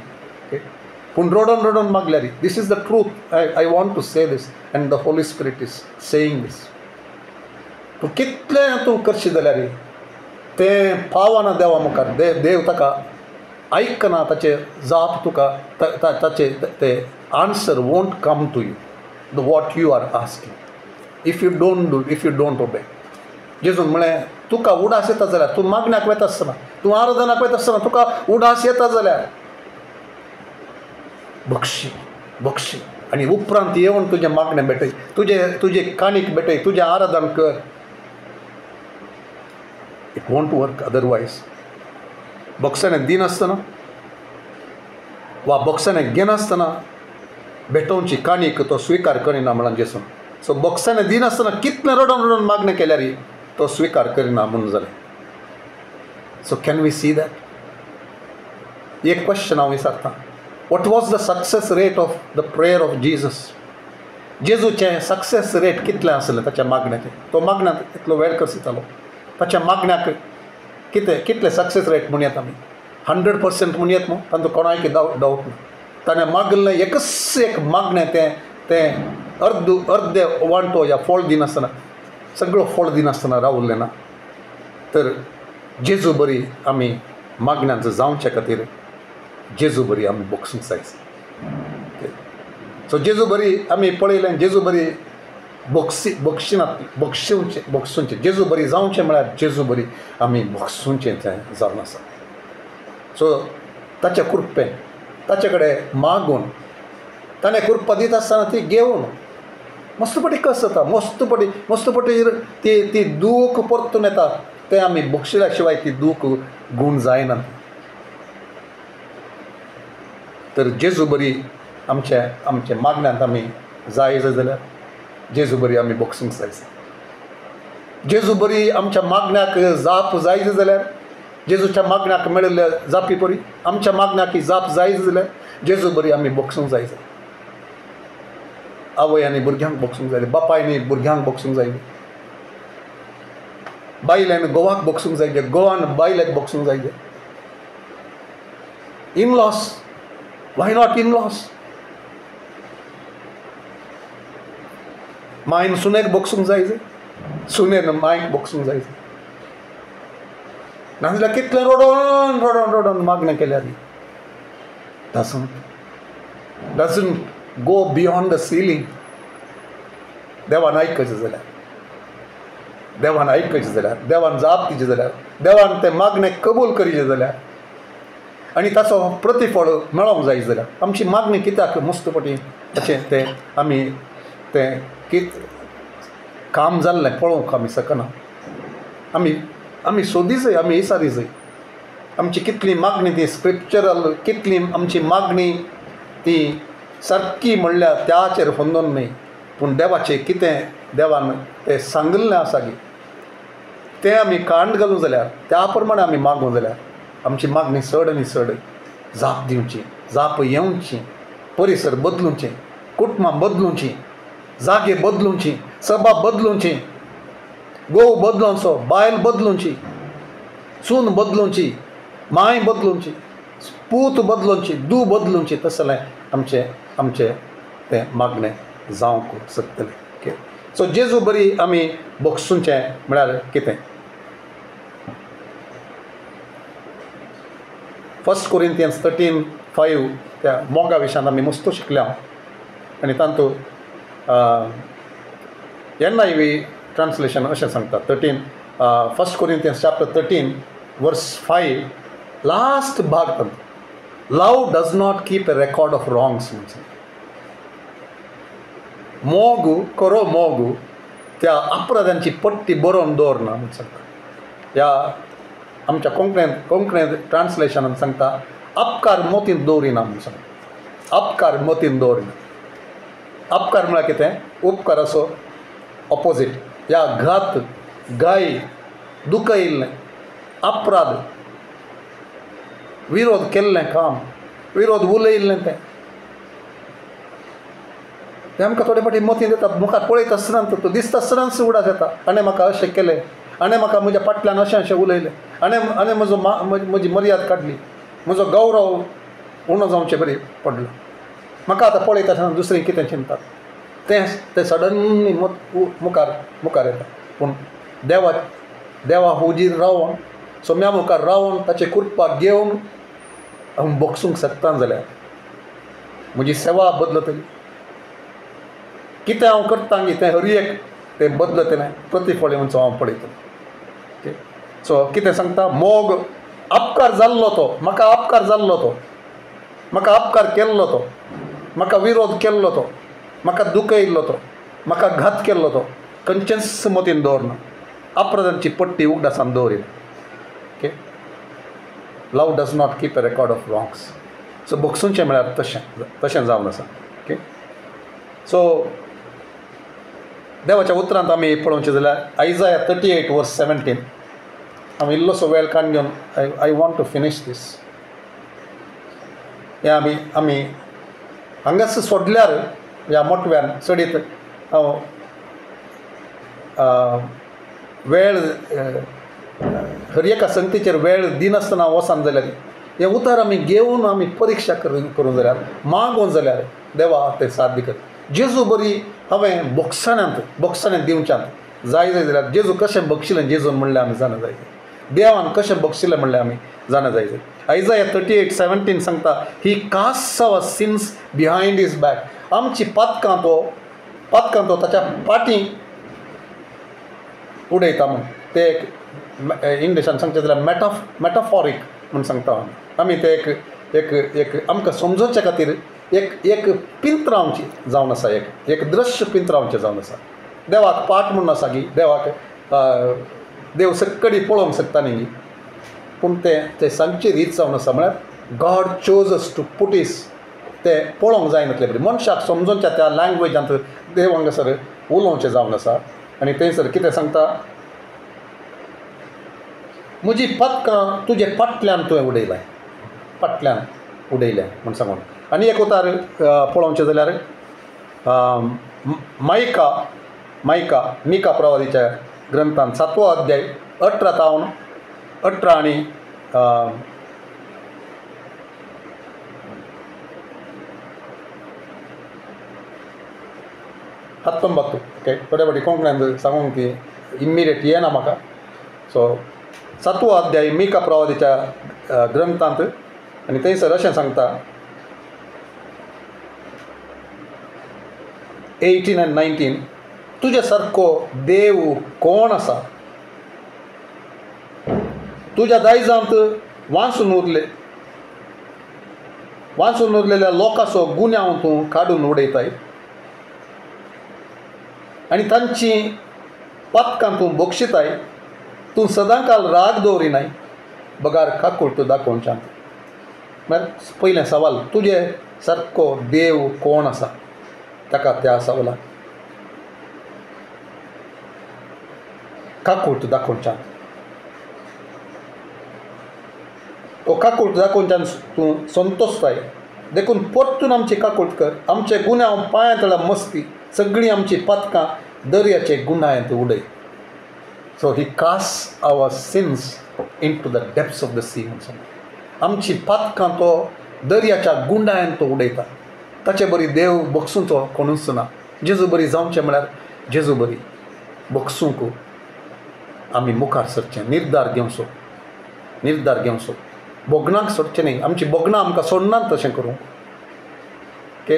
पूण रडोन मागल्यार this is the truth I want to say this and the Holy Spirit is saying this तूं कितलें तूं करशी जाल्यार तें पावना देवा मुखार देव ताका आयकना ताचे जाप तुका ताचे ते answer won't come to you the what you are asking if you don't obey जेजून म्हळें तुका उडास येता जाल्यार तूं मागण्याक वता आसतना तूं आराधनाक वता आसतना तुका उडास येता जाल्यार बक्षी आनी उपरांत येवन तुजें मागणें भेटय तुजे काणीक भेटय तुजें आराधन कर इट वोंट वर्क अदरवायज बॉक्सांनी दिनासतना वा बॉक्सांनी घेनासतना भेटोवची काणीक तो स्विकार करिना म्हणून जेसून सो बॉक्सांनी दिनासतना कितलें रडोन मागणें केल्यार तो स्विकार करिना म्हणून जालें so can we see that एक क्वेश्चन हांव विचारतां what was the success rate of the prayer of Jesus जेजूचें सक्सेस रेट कितलें आसलें ताच्या मागण्याचें तो मागण्याक इतलो वेळ कसो दितालो ताच्या मागण्याक कितले सक्सेस रेट म्हणयात आमी 100% म्हणयात न्हू तातूंत कोणायक डावट ना ताणें मागलें एकच एक मागणें तें अर्दे वांटो या फळ दिनासतना सगळो फळ दिनासतना रावुल्लें ना तर जेजू बरी आमी मागण्यांत जावचे खातीर जेजू बरी आमी बॉक्सूंक जाय सो जेजू बरी आमी पळयलें जेजू बरी बॉक्सूंचे जेजू बरी जावचें म्हळ्यार जेजू बरी आमी बॉक्सूंचें तें जावन आसा सो ताच्या कृपेन ताचे कडेन मागून ताणें कृपा दिता आसतना ती घेवन मस्त पटी कस जाता मस्त पटी ती दूख परतून येता तें आमी बक्षिल्या शिवाय ती दूख गूण जायना तर जेजू बरी आमचे मागण्यांत आमी जाय जाल्यार जेजू बरी आमी बॉक्सूंक जाय जेजू बरी आमच्या मागण्याक जाप जाय जाल्यार जेजूच्या मागण्याक मेळिल्ल्या जापी परी आमच्या मागण्याक जाप जाय जाल्यार जेजू बरी आमी बॉक्सूंक जाय आवय आनी भुरग्यांक बॉक्सूंक जाय बापायनी भुरग्यांक बॉक्सूंक जाय बायलेन गोवाक बोगसूंक जाय गोवान बायलेक बोगसूंक जाय in-laws why not in-laws मायन सुनेक बोगसूंक जाय सुनेन मायक बोगसूंक जाय नाजाल्यार कितले रडोन रडोन रडोन मागणें केल्यार doesn't go beyond the ceiling. देवान आयकचें जाल्यार देवान आयकचें जाल्यार देवान जाप दिचें जाल्यार देवान तें मागणें कबूल करिचें जाल्यार आनी ताचो प्रतिफळ मेळोंक जाय जाल्यार आमची मागणी कित्याक मुस्तपटी अशें तें आमी तें कित काम जाल्लें पळोवंक आमी शकना आमी सोदी जाय आमी इसारी जाय आमची कितली मागणी ती स्क्रिप्चरल कितली आमची मागणी ती सारकी म्हणल्यार त्याचेर होंदोन न्ही पूण देवाचें कितें देवान तें सांगिल्लें आसा गी तें आमी कांड घालूं जाल्यार त्या प्रमाणे आमी मागूं जाल्यार आमची मागणी चड आनी चड जाप दिवची जाप येवची परिसर बदलुंचे कुटुंबां बदलुंची जागे बदलुंची सभा बदलुंची गोव बदलोवचो बायल बदलुंची सून बदलुंची माय बदलुंची पूत बदलुंची धूव बदलुंची तसलें आमचें तें मागणें जावंक शकतलें सो जेजू बरी आमी बोगसूंचें म्हळ्यार कितें 1 Corinthians 13:5 त्या मोगा विशयान आमी मस्तो शिकल्या आनी तांतू NIV ट्रान्सलेशन अशें सांगता 1 Corinthians chapter 13 verse 5 लास्ट भाग तांतू love does not keep a record of wrongs म्हणजे मोगू त्या अपराधांची पट्टी बरोवन दवरना म्हणून सांगता ह्या आमच्या कोंकणींत ट्रान्सलेशनान सांगता अपकार मोतीन दवरिना म्हणून सांगता अपकार मोतीन दवरिना अपकार म्हळ्यार कितें उपकाराचो ऑपोजीट ह्या घात गाय दुख येयल्लें अपराध विरोध केल्लें काम विरोध उलयल्लें तें आमकां थोडे फावटी मतीं देतात मुखार पळयत आसतना तो दिसता आसतनाच उगडास येता आनी म्हाका अशें केलें आनी म्हाका म्हज्या फाटल्यान अशें उलयलें आनी म्हजी मर्याद काडली म्हजो गौरव उणो जावचें बरी पडलो म्हाका आतां पळयत आसतना दुसरें कितें चिंतात तें सडनली मुखार येता पूण देवा हुजीर रावन सोम्या मुखार रावन ताचे कृपा घेवन हांव बोगसूंक शकता जाल्यार म्हजी सेवा बदलतली कितें हांव करता न्ही तें हर एक तें बदलतलें प्रतिफळ येवनचो हांव पळयतलें सो कितें सांगता मोग अपकार जाल्लो तो म्हाका अपकार जाल्लो तो म्हाका अपकार केल्लो तो म्हाका विरोध केल्लो तो म्हाका दुख येयल्लो तो म्हाका घात केल्लो तो खंयचेच मतीन दवरना अपराधांची पट्टी उगडासान दवरिना love does not keep a record of wrongs so बोगसूंचें म्हळ्यार तशें जावन आसा सो देवाच्या उतरांत आमी पळोवचें जाल्यार आयजाया 38:17 हांव इल्लोसो वेळ काडून घेवन आय वॉन्ट टू फिनीश दीस हें आमी हांगाच सोडल्यार ह्या मोटव्यान चडीत हांव वेळ हर एका संगतीचेर वेळ दिनासतना वसान जाल्यार हें उतर आमी घेवन आमी परीक्षा करूं जाल्यार मागूं जाल्यार देवा तें साध्य कर जेजू बरी हांवें बोगसाण्यांत दिवच्यांत जाय जाल्यार जेजू कशें बक्षिलें जेजून म्हणलें आमी जाणा जाय देवान कशें बक्षिलें म्हणलें आमी जाणा जाय आयजाया 38:17 सांगता ही cast our since behind his back आमची पातकां तो ताच्या पाटी उडयता म्हूण ते एक इंग्लिशान सांगचें जाल्यार मॅटाफॉरीक म्हूण सांगता आमी ते एक आमकां समजोवचे खातीर एक पिंत्रांवची जावन आसा एक दृश्य पिंत्रांवचें जावन आसा देवाक पाट म्हणून आसा गी देवाक देव सक्कडी पळोवंक शकता न्ही गी पूण तें सांगची रीत जावन आसा म्हळ्यार God chose us to put is तें पळोवंक जायनातलें बरें मनशाक समजोवच्या त्या लँग्वेजांत देव हांगासर उलोवचें जावन आसा आनी थंयसर कितें सांगता म्हजी पदकां तुजे फाटल्यान तुवें उडयलां फाटल्यान उडयल्या म्हूण सांगून आनी एक उतार पळोवचें जाल्यार मायका मिका प्रवादीच्या ग्रंथांत 7वो अध्याय 18 आणि 19 ओके थोडे फाटी कोंकण्यान सांगूंक ती इमिडिएट येना म्हाका. सो 7वो अध्याय मिका प्रवादीच्या ग्रंथांत आनी थंयसर अशें सांगता 18 and 19 तुजे सारको देव कोण आसा. तुज्या दायजांत वांसून उरलेल्या लोकांचो गुन्यांव तूं काडून उडयताय आनी तांची पातकां तूं बक्षिताय. तूं सदांकाल राग दवरिनाय बगार काकूळट दाखोवच्यान. म्हळ्यार पयलें सवाल तुजे सारको देव कोण आसा ताका त्या सवालाक काकूळट दाखोवच्यान. तो काकूळट दाखोवच्यान तूं संतोसताय देखून परतून आमची काकूळट कर. आमचे गुन्यांव पांया तळा मस्ती सगळीं आमची पातकां दर्याचे गुंडायंत उडय. So he cast our sins into the depths of the sea म्हणून आमची पातकां तो दर्याच्या गुंडायंत तो उडयता. ताचे बरी देव बगसूंचो कोणूच ना. जेजू बरी जावचें म्हळ्यार जेजू बरी बगसूंक आमी मुखार सरचें. निर्धार घेवचो बोगनाक सोडचें न्ही. आमची बोगनां आमकां सोडनात तशें करूंक. ओके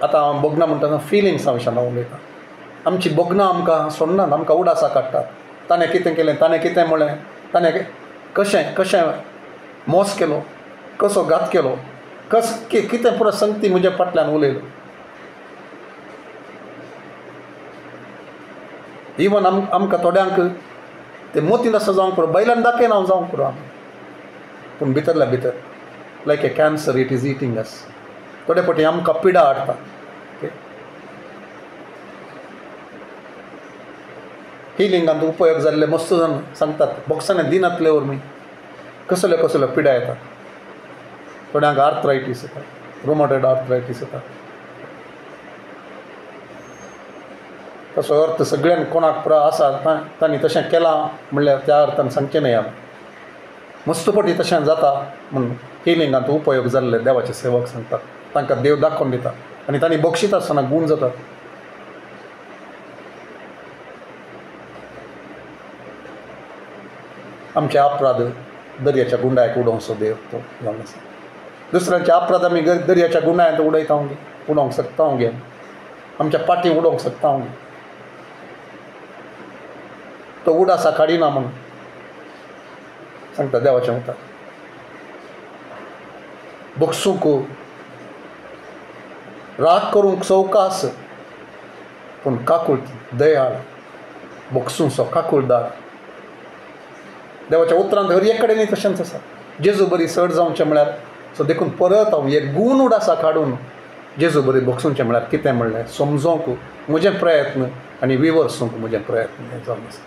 आतां हांव बोगनां म्हणटना फिलिंग्सा विशयान हांव उलयतां. आमची बोगनां आमकां सोडनात आमकां उडासा काडटात. ताणें कितें केलें ताणें कितें म्हणलें ताणें कशें मोस केलो कसो घात केलो कितें पुरो संगती म्हज्या फाटल्यान उलयलो. इवन आमकां थोड्यांक ते मोतीन आसा जावंक पुरो बैलान दाखयना हांव जावंक पुरो आमी पूण भितरल्या भितर लायक ए कॅन्सर इट इज इटींग अस. थोडे फावटी आमकां पिडा हाडटा. हिलिंगांत उपयोग जाल्ले मस्त जाण सांगतात बॉक्सांनी दिनातले वरवीं कसल्यो पिडा येतात. थोड्यांक आर्थरायटीस येता रोमॅटॉयड आर्थरायटीस येता. तसो अर्थ सगळ्यांक कोणाक पुरो आसा तांणी तशें केलां म्हणल्यार त्या अर्थान सांगचें न्हय. आमी मस्त फावटी तशें जाता म्हूण हिलिंगांत उपयोग जाल्ले देवाचे सेवक सांगतात. तांकां देव दाखोवन दिता आनी तांणी बक्षीत आसतना गूण जातात. आमचे अपराध दर्याच्या गुंडायक उडोवचो देव तो जावन आसा. दुसऱ्यांचे अपराध आमी दर्याच्या गुंडायंत उडोवंक शकता गे. आमच्या पाटी उडोवंक शकता गे. तो उडासा काडिना म्हणून सांगता देवाचें उतर. बगसूंक राग करूंक सवकास पूण काकूळट दयाळ बगसूंचो काकूळदार. देवाच्या उतरांत हर एक कडेन तशेंच आसा. जेजू बरी चड जावचें म्हळ्यार सो देखून परत हांव एक गूण उडासा काडून जेजू बरी बगसूंचें म्हळ्यार कितें म्हणलें समजोवंक म्हजे प्रयत्न आनी विवर्सूंक म्हजे प्रयत्न हें जावन आसा.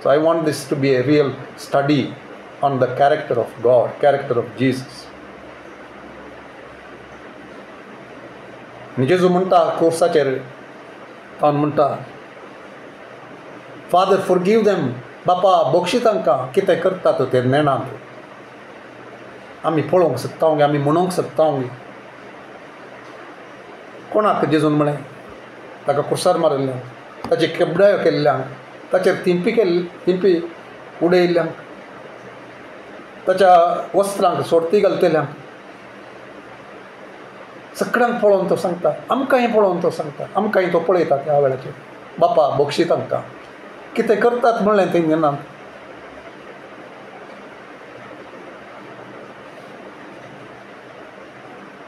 So I want this to be a real study on the character of God character of Jesus. आनी जेजू म्हणटा कोर्साचेर तावन म्हणटा फादर फॉरगिव देम. बापा बक्षी तांकां कितें करतात ते नेणात. आमी पळोवंक शकता गे आमी म्हणूंक शकता गे कोणाक जेजून म्हळें ताका कुर्सार मारिल्ल्यांक ताचे केबडायो केल्ल्यांक ताचेर तिंपी उडयल्ल्यांक ताच्या वस्त्रांक सोडती घालतल्यांक सगळ्यांक पळोवन तो सांगता. आमकांय पळोवन तो सांगता. आमकांय तो पळयता त्या वेळाचेर बापा बक्षी तांकां कितें करतात म्हणलें तें नेनात.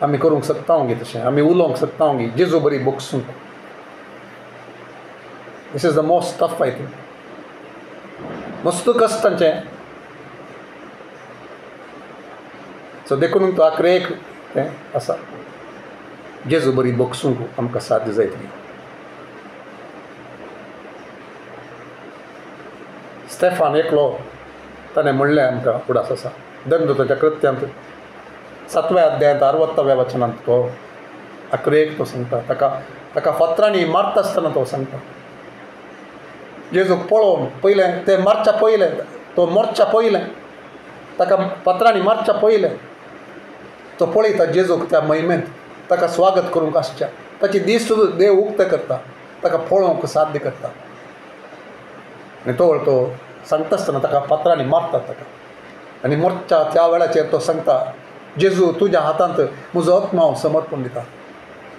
आमी करूंक शकता गे तशें. आमी उलोवंक शकता गे जेजू बरी बगसूंक. This is the most tough I think. मस्त कश्टांचें. सो देखून तो आखरे एक तें आसा जेजू बरी बगसूंक आमकां साध्य जायतली. स्टेफान एकलो ताणें म्हणलें आमकां उडास आसा देवदूताच्या कृत्यांत 7व्या अध्यायांत 60व्या वचनांत तो आखरेक तो सांगता. ताका फातरांनी मारता आसतना तो सांगता जेजूक पळोवन पयलें ते मारच्या पयलें तो मोरच्या पयलें ताका पत्रांनी मारच्या पयलें तो पळयता जेजूक त्या महिमेंत ताका स्वागत करूंक आसच्या ताची दीस देव उक्ते करता ताका पळोवंक साध्य करता आनी तो सांगता आसतना ताका पत्रांनी मारता ताका आनी मोरच्या त्या वेळाचेर तो सांगता जेजू तुज्या हातांत म्हजो आत्मा हांव समर्पण दिता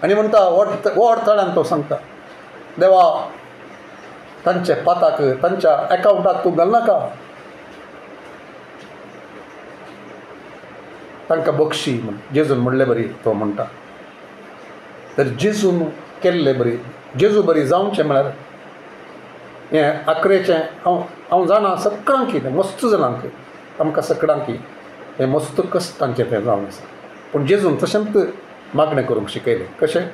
आनी म्हणटा अडथळ्यान तो सांगता देवा तांचे पाताक तांच्या एकावंटाक तूं घालनाका तांकां बक्षी म्हण जेजून म्हणलें बरी तो म्हणटा तर जेजून केल्लें बरी जेजू बरी जावचें म्हळ्यार हें आखरेचें हांव जाणा सगळ्यांक कितें मस्त जाणांक आमकां सगळ्यांक हें मस्त कश्टांचें तें जावन आसा पूण जेजून तशेंच मागणें करूंक शिकयलें कशें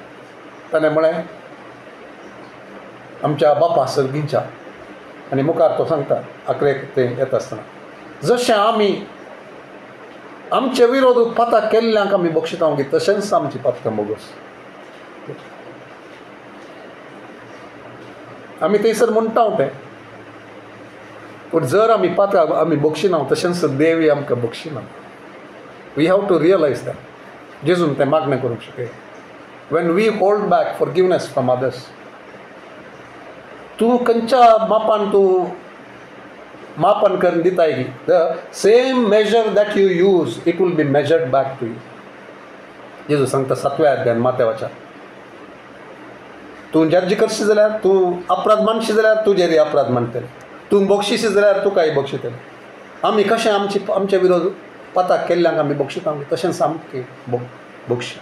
ताणें म्हळें आमच्या बापा सर्गीच्या आनी मुखार तो सांगता आखरेक तें येता आसतना जशें आमी आमचे विरोध पाताक केल्ल्यांक आमी बक्षितांव गी तशेंच आमची पातकां बोगस आमी थंयसर म्हणटा तें पूण जर आमी पाताक आमी बक्षिना तशेंच देवी आमकां बक्षिना we have to realise that जेजून तें मागणें करूंक शिकय when we hold back forgiveness from others तूं खंयच्या मापान तूं मापन करून दिताय गी the same measure that you use it will be measured back to you जेजू सांगता 7व्या अध्यायान मातेवाच्या तूं जड्ज करशी जाल्यार तूं अपराध मानशी जाल्यार तुजेर अपराध मानतले तूं बक्षिशी जाल्यार तुकाय बक्षितले आमी कशें आमचे विरोध पाताक केल्ल्यांक आमी बक्षिता तशेंच सामकें बक्षी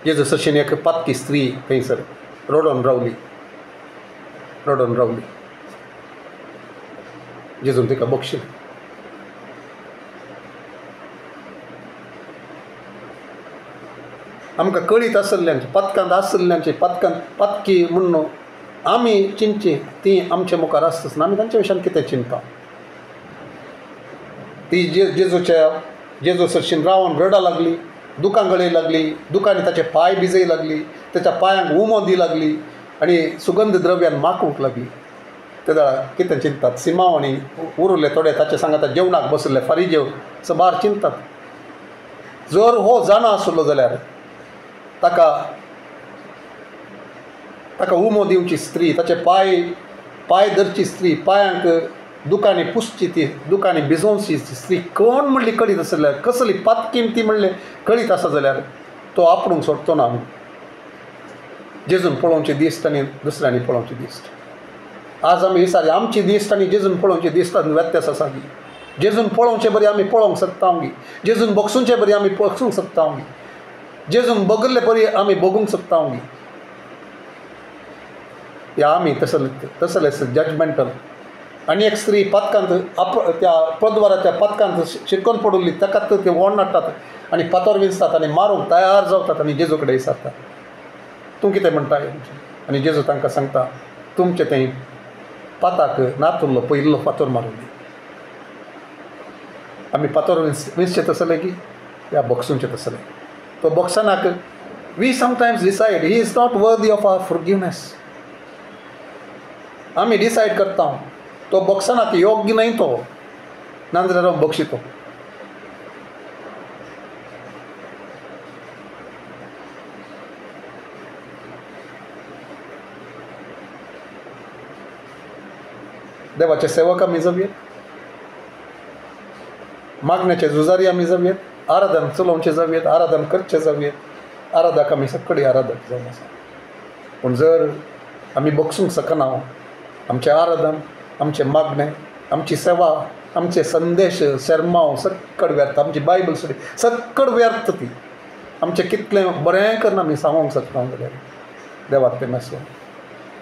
जेजू सशीन एक पातकी स्त्री थंयसर रोडोन रावली जेजून तिका बक्षिलें आमकां कळीत आसल्ल्यांची पथकांत आसल्ल्यांची पथकी म्हणून आमी चिंतची ती आमच्या मुखार आसतना आमी तांच्या विशयान कितें चिंतता ती जेजू सरशीन रावन रडा लागली दुकां गळय लागली दुकांनी ताचे पांय भिजय लागली ताच्या पांयांक उमो दी लागली आनी सुगंध द्रव्यान माकूंक लागली ते वेळार कितें चिंततात सिमांव आनी उरले थोडे ताचे सांगात जेवणाक बसले फारीजेव सबार चिंततात जर हो जाणा आसलो जाल्यार ताका उमो दिवची स्त्री ताचे पांय धरची स्त्री पांयांक दुकानी पुसची ती दुकानी भिजोवची स्त्री कोण म्हणली कळीत आसल्यार कसली पातकीन ती म्हणले कळीत आसा जाल्यार तो आपणूक सोडचो ना जेजून पळोवचे दिश्ट आनी दुसऱ्यांनी पळोवचे दिश्ट आज आमी विचारले आमची दिश्ट आनी जेजून पळोवचे दिश्टान व्यत्यास आसा गी जेजून पळोवचे बरी आमी पळोवंक शकता गी जेजून बगसूंचे बरी आमी बगसूंक शकता गी जेजून बगल्ले बरी आमी बगूंक शकता गी या आमी तसले जजमेंटल आनी एक स्त्री पथकांत त्या प्रद्वाराच्या पथकांत शिरकोन पडुल्ली ताकाच ते वोण हाडटात आनी पातोर विंचतात आनी मारूंक तयार जावतात आनी जेजू कडेन विचारतात तूं कितें म्हणटा आनी जेजू तांकां सांगता तुमचें तें पाताक नातुल्लो पयल्लो फातोर मारून दी आमी पातोर विंचचे तसले की या बॉक्सूंचे तसले तो बॉक्सनाक we sometimes decide he is not worthy of our forgiveness आमी डिसायड करता तो बॉक्सनाक योग्य नाही तो नांद्र बक्षितो देवाचे सेवक आमी जावयेत मागण्याचे झुजारी आमी जावयेत आराधन चलोवचे जावयेत आराधन करचे जावयेत आराधक आमी सगळी आराधक जावन आसा पूण जर आमी बक्षूंक शकना आमचें आराधन आमचें मागणें आमची सेवा आमचे संदेश शर्माव सक्कड व्यर्थ आमची बायबल स्टडी सक्कड व्यर्थ ती आमचें कितलें बरें करून आमी सांगूंक शकता जाल्यार देवाक तें मेसो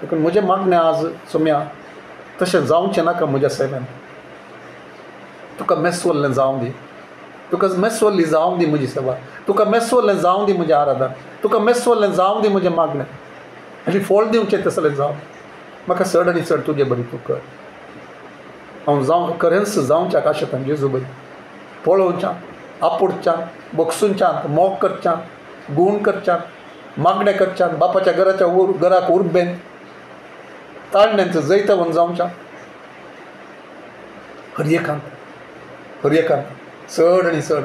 देखून म्हजें मागणें आज सोम्या तशें जावचें नाका म्हज्या सेवेन तुका मेसवल्लें जावं दी तुका मेसवल्ली जावं दी म्हजी सेवा तुका मेसवल्लें जावं दी म्हजें आराधन तुका मेसवल्लें जावं दी म्हजें मागणें आनी फळ दिवचें तसलें जावं म्हाका चड आनी चड तुजें बरी तूं कर हांव जावं खरेंच जावच्याक आशेतां जेजू बरी पळोवच्यान आपुडच्यान बगसूंच्यान मोग करच्यान गूण करच्यान मागण्या करच्यान बापाच्या घराच्या घराक उर्बेन ताळण्यांचं जैतवन जावच्या हरयेकांत चड आनी चड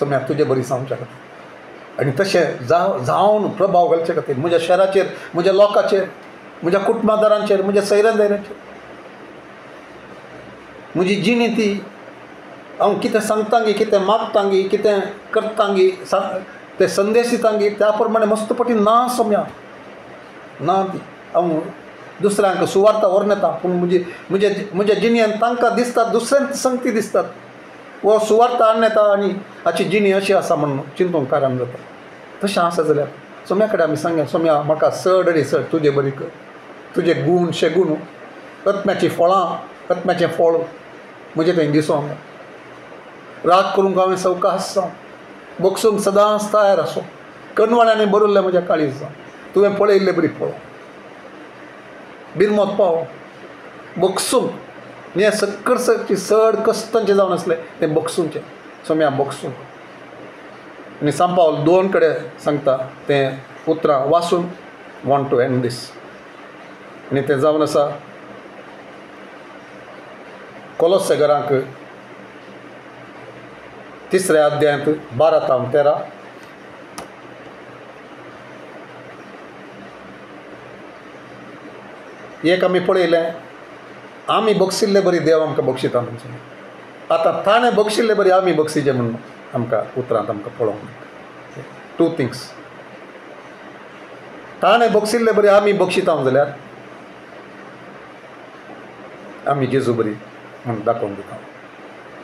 सम्याक तुजे बरी जावच्या खातीर आनी तशें जावन प्रभाव घालचे खातीर म्हज्या शहराचेर म्हज्या लोकांचेर म्हज्या कुटुंबादारांचेर म्हज्या सैरांदारांचेर म्हजी जिणी ती हांव कितें सांगतांगी कितें मागतांगी कितें करतांगी ते संदेश दितांगी त्या प्रमाणे मस्त पटी ना सम्या ना ती हांव दुसऱ्यांक सुवार्ता व्हरून येता पूण म्हज्या जिणयेन तांकां दिसतात दुसऱ्यांक संगती दिसतात वो सुवार्ता हाडून येता आनी हाची जिणी अशी आसा म्हणून चिंतूंक कारण जाता तशें आसा जाल्यार सोम्या कडेन आमी सांगया सोम्या म्हाका चड आनी चड तुजे बरी कर तुजे गूण शेगूण आत्म्याचीं फळां आत्म्याचें फळ म्हजे थंय दिसूंक राग करूंक हांवें सवकास आसा बोगसूंक सदांच तयार आसो कनवळ्यांनी भरिल्लें म्हज्या काळीजां तुवें पळयल्लें बरी फळ बिनमत पाव बोगसूंक हें सक्कर चड कश्टांचें जावन आसलें तें बोगसूंचें सोम्या बोगसूंक आनी सांपावल 2 कडेन सांगता तें उतरां वाचून वॉन्ट टू एंड दीस आनी तें जावन आसा कोलोसे घरांक 3 अध्यायांत 12 ते 13 एक आमी पळयलें आमी बक्षिल्ले बरी देव आमकां बक्षिता म्हणचे आतां ताणें बक्षिल्ले बरी आमी बक्षिचे म्हणून आमकां उतरांत आमकां पळोवंक मेळटा 2 थिंग्स ताणें बक्षिल्ले बरी आमी बक्षिता जाल्यार आमी जेजू बरी म्हणून दाखोवन दिता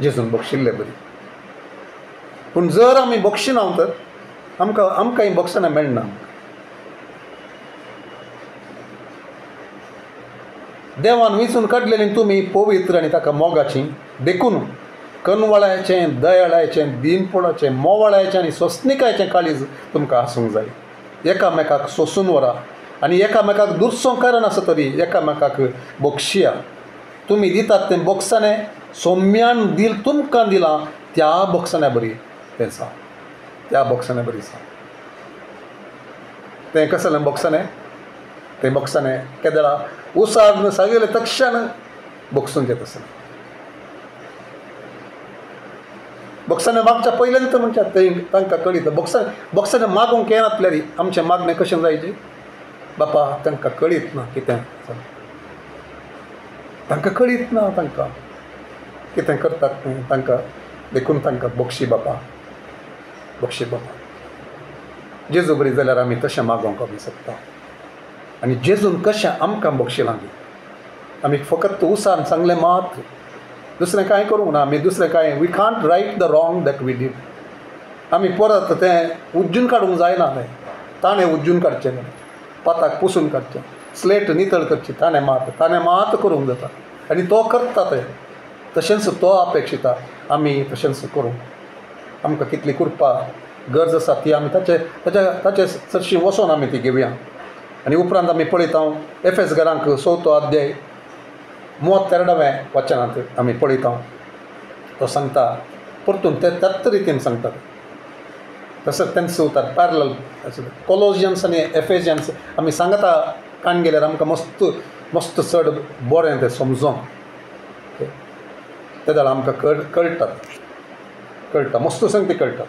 जेजून बक्षिल्ले बरी पूण जर आमी बक्षिना तर आमकां ही बक्षणां मेळना देवान वेंचून काडलेली तुमी पवित्र आनी ताका मोगाची देखून कनवळ्याचें दयाळाचें दिनपणाचें मोवाळ्याचें आनी स्वस्निकायेचें काळीज तुमकां आसूंक जाय एकामेकाक सोंसून व्हरा आनी एकामेकाक दुरसो कारण आसा तरी एकामेकाक बक्षिया तुमी दितात तें बक्षाणें सोम्यान तुमकां दिलां त्या बक्षाण्या बरी तें सांग त्या बक्षाण्या बरी सांग तें कसलें बक्षाणें तें बक्षाणें केदेळा उसार सांगिल्लें तक्षण बक्षूंचें तसलें बक्षाणें मागच्या पयल्यांत म्हणच्या तांकां कळीत बक्षाणें मागूंक येनातल्यार आमचें मागणें कशें जायचें बापा तांकां कळीत ना कितें तांकां कळीत ना तांकां कितें करतात तें तांकां देखून तांकां बक्षी बापा जेजू बरी जाल्यार आमी तशें मागोवंक आमी शकता आनी जेजून कशें आमकां बक्षिलां दी आमी फकत उसान सांगलें मात दुसरें कांय करूंक ना आमी दुसरें कांय we can't right the wrong that we did आमी परत तें उज्जून काडूंक जायना तें ताणें उज्जून काडचें न्हय पाताक पुसून काडचें स्लेट नितळ करची ताणें मात करूंक जाता आनी तो करता तें तशेंच तो अपेक्षिता आमी तशेंच करूं आमकां कितली कृपा गरज आसा ती आमी ताचे चडशी वचोन आमी ती घेवया आनी उपरांत आमी पळयता एफेस घरांक 4 अध्याय 33वें वचनांत आमी पळयता तो सांगता परतून ते त्याच रितीन सांगता तसोच तेंच उतार पॅरलल कोलोजियन्स आनी एफेजियन्स आमी सांगता काण गेल्यार आमकां मस्त चड बरें तें समजोंक ते जाल्यार आमकां कळटा मस्त संगती कळटा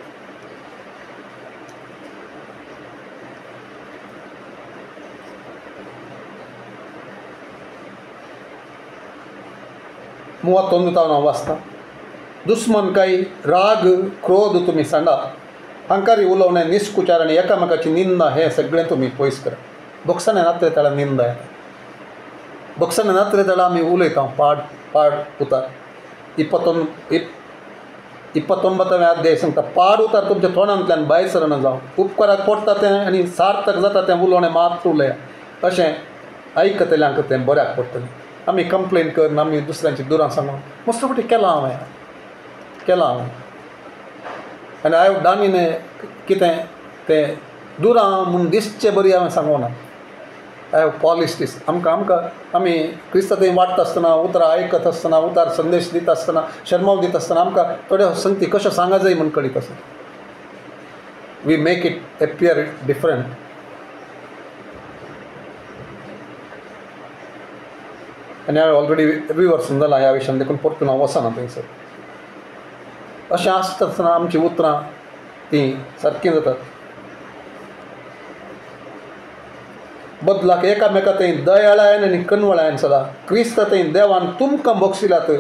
मूवत्तೊಂದು हांव वाचता दुस्मनकाई राग क्रोध तुमी सांडा हंकारी उलोवणें निस्कुचार आनी एकामेकाची निंदा हें सगळें तुमी पयस करा बक्षाणें नात्रे ताळा निंदा येता बक्षाणें नात्रे ताळा आमी उलयता पाड उतार 29वें अध्याय सांगता पाड उतार तुमच्या तोंडांतल्यान भायर सरना जावं उपकाराक पडटा तें आनी सार्थक जाता तें उलोवणें मात उलया अशें आयकतल्यांक तें बऱ्याक पडटलें आमी कंप्लेन करून आमी दुसऱ्यांची दुरां सांगून मस्त पटी केलां हांवें आनी हांवें डन कितें तें दुरां म्हूण दिसचें बरी हांवें सांगूंक ना हांवें पॉलिश दीस आमकां आमी क्रिस्त थंय वाडटा आसतना उतरां आयकत आसतना उतार संदेश दिता आसतना शर्माव दिता आसतना आमकां थोड्यो संगती कश्यो सांगा जाय म्हूण कळीत आसा we make it appear different. आनी हांवें ऑलरेडी रिवर्सन जालां ह्या विशयान, देखून परतून हांव वचना थंयसर. अशें आसतना आमचीं उतरां तीं सारकीं जातात. बदलाक एकामेका थंय दयाळायन आनी कनवळायन सदां क्रिस्त थंय देवान तुमकां बक्षिलात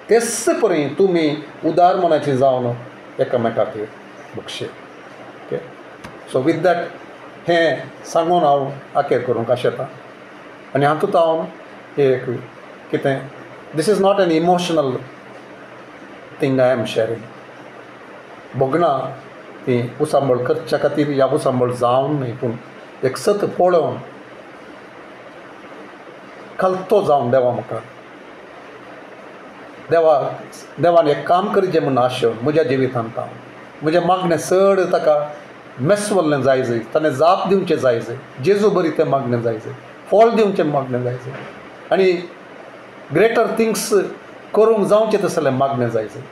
तेच परी तुमी उदार मनाची जावन एकामेका खातीर बक्षे. ओके, सो वीथ दॅट हें सांगून हांव आखेर करूंक आशेतां. आनी हातूंत हांव एक कितें, this is not an emotional thing I am sharing. भोगणां ती उसांबळ करच्या खातीर ह्या उसांबळ जावन न्हय, पूण एक सत पळोवन खालतो जावन देवा म्हाका देवान एक काम करचें म्हूण आशय म्हज्या जिवितांत हांव म्हजें मागणें चड ताका मेस्वल्लें जाय जंय, ताणें जाप दिवचें जाय जंय, जेजू बरी तें मागणें जाय जंय, फळ दिवचें मागणें जाय जंय, आनी ग्रेटर थिंग्स करूंक जावचें तसलें मागणें जाय जंय,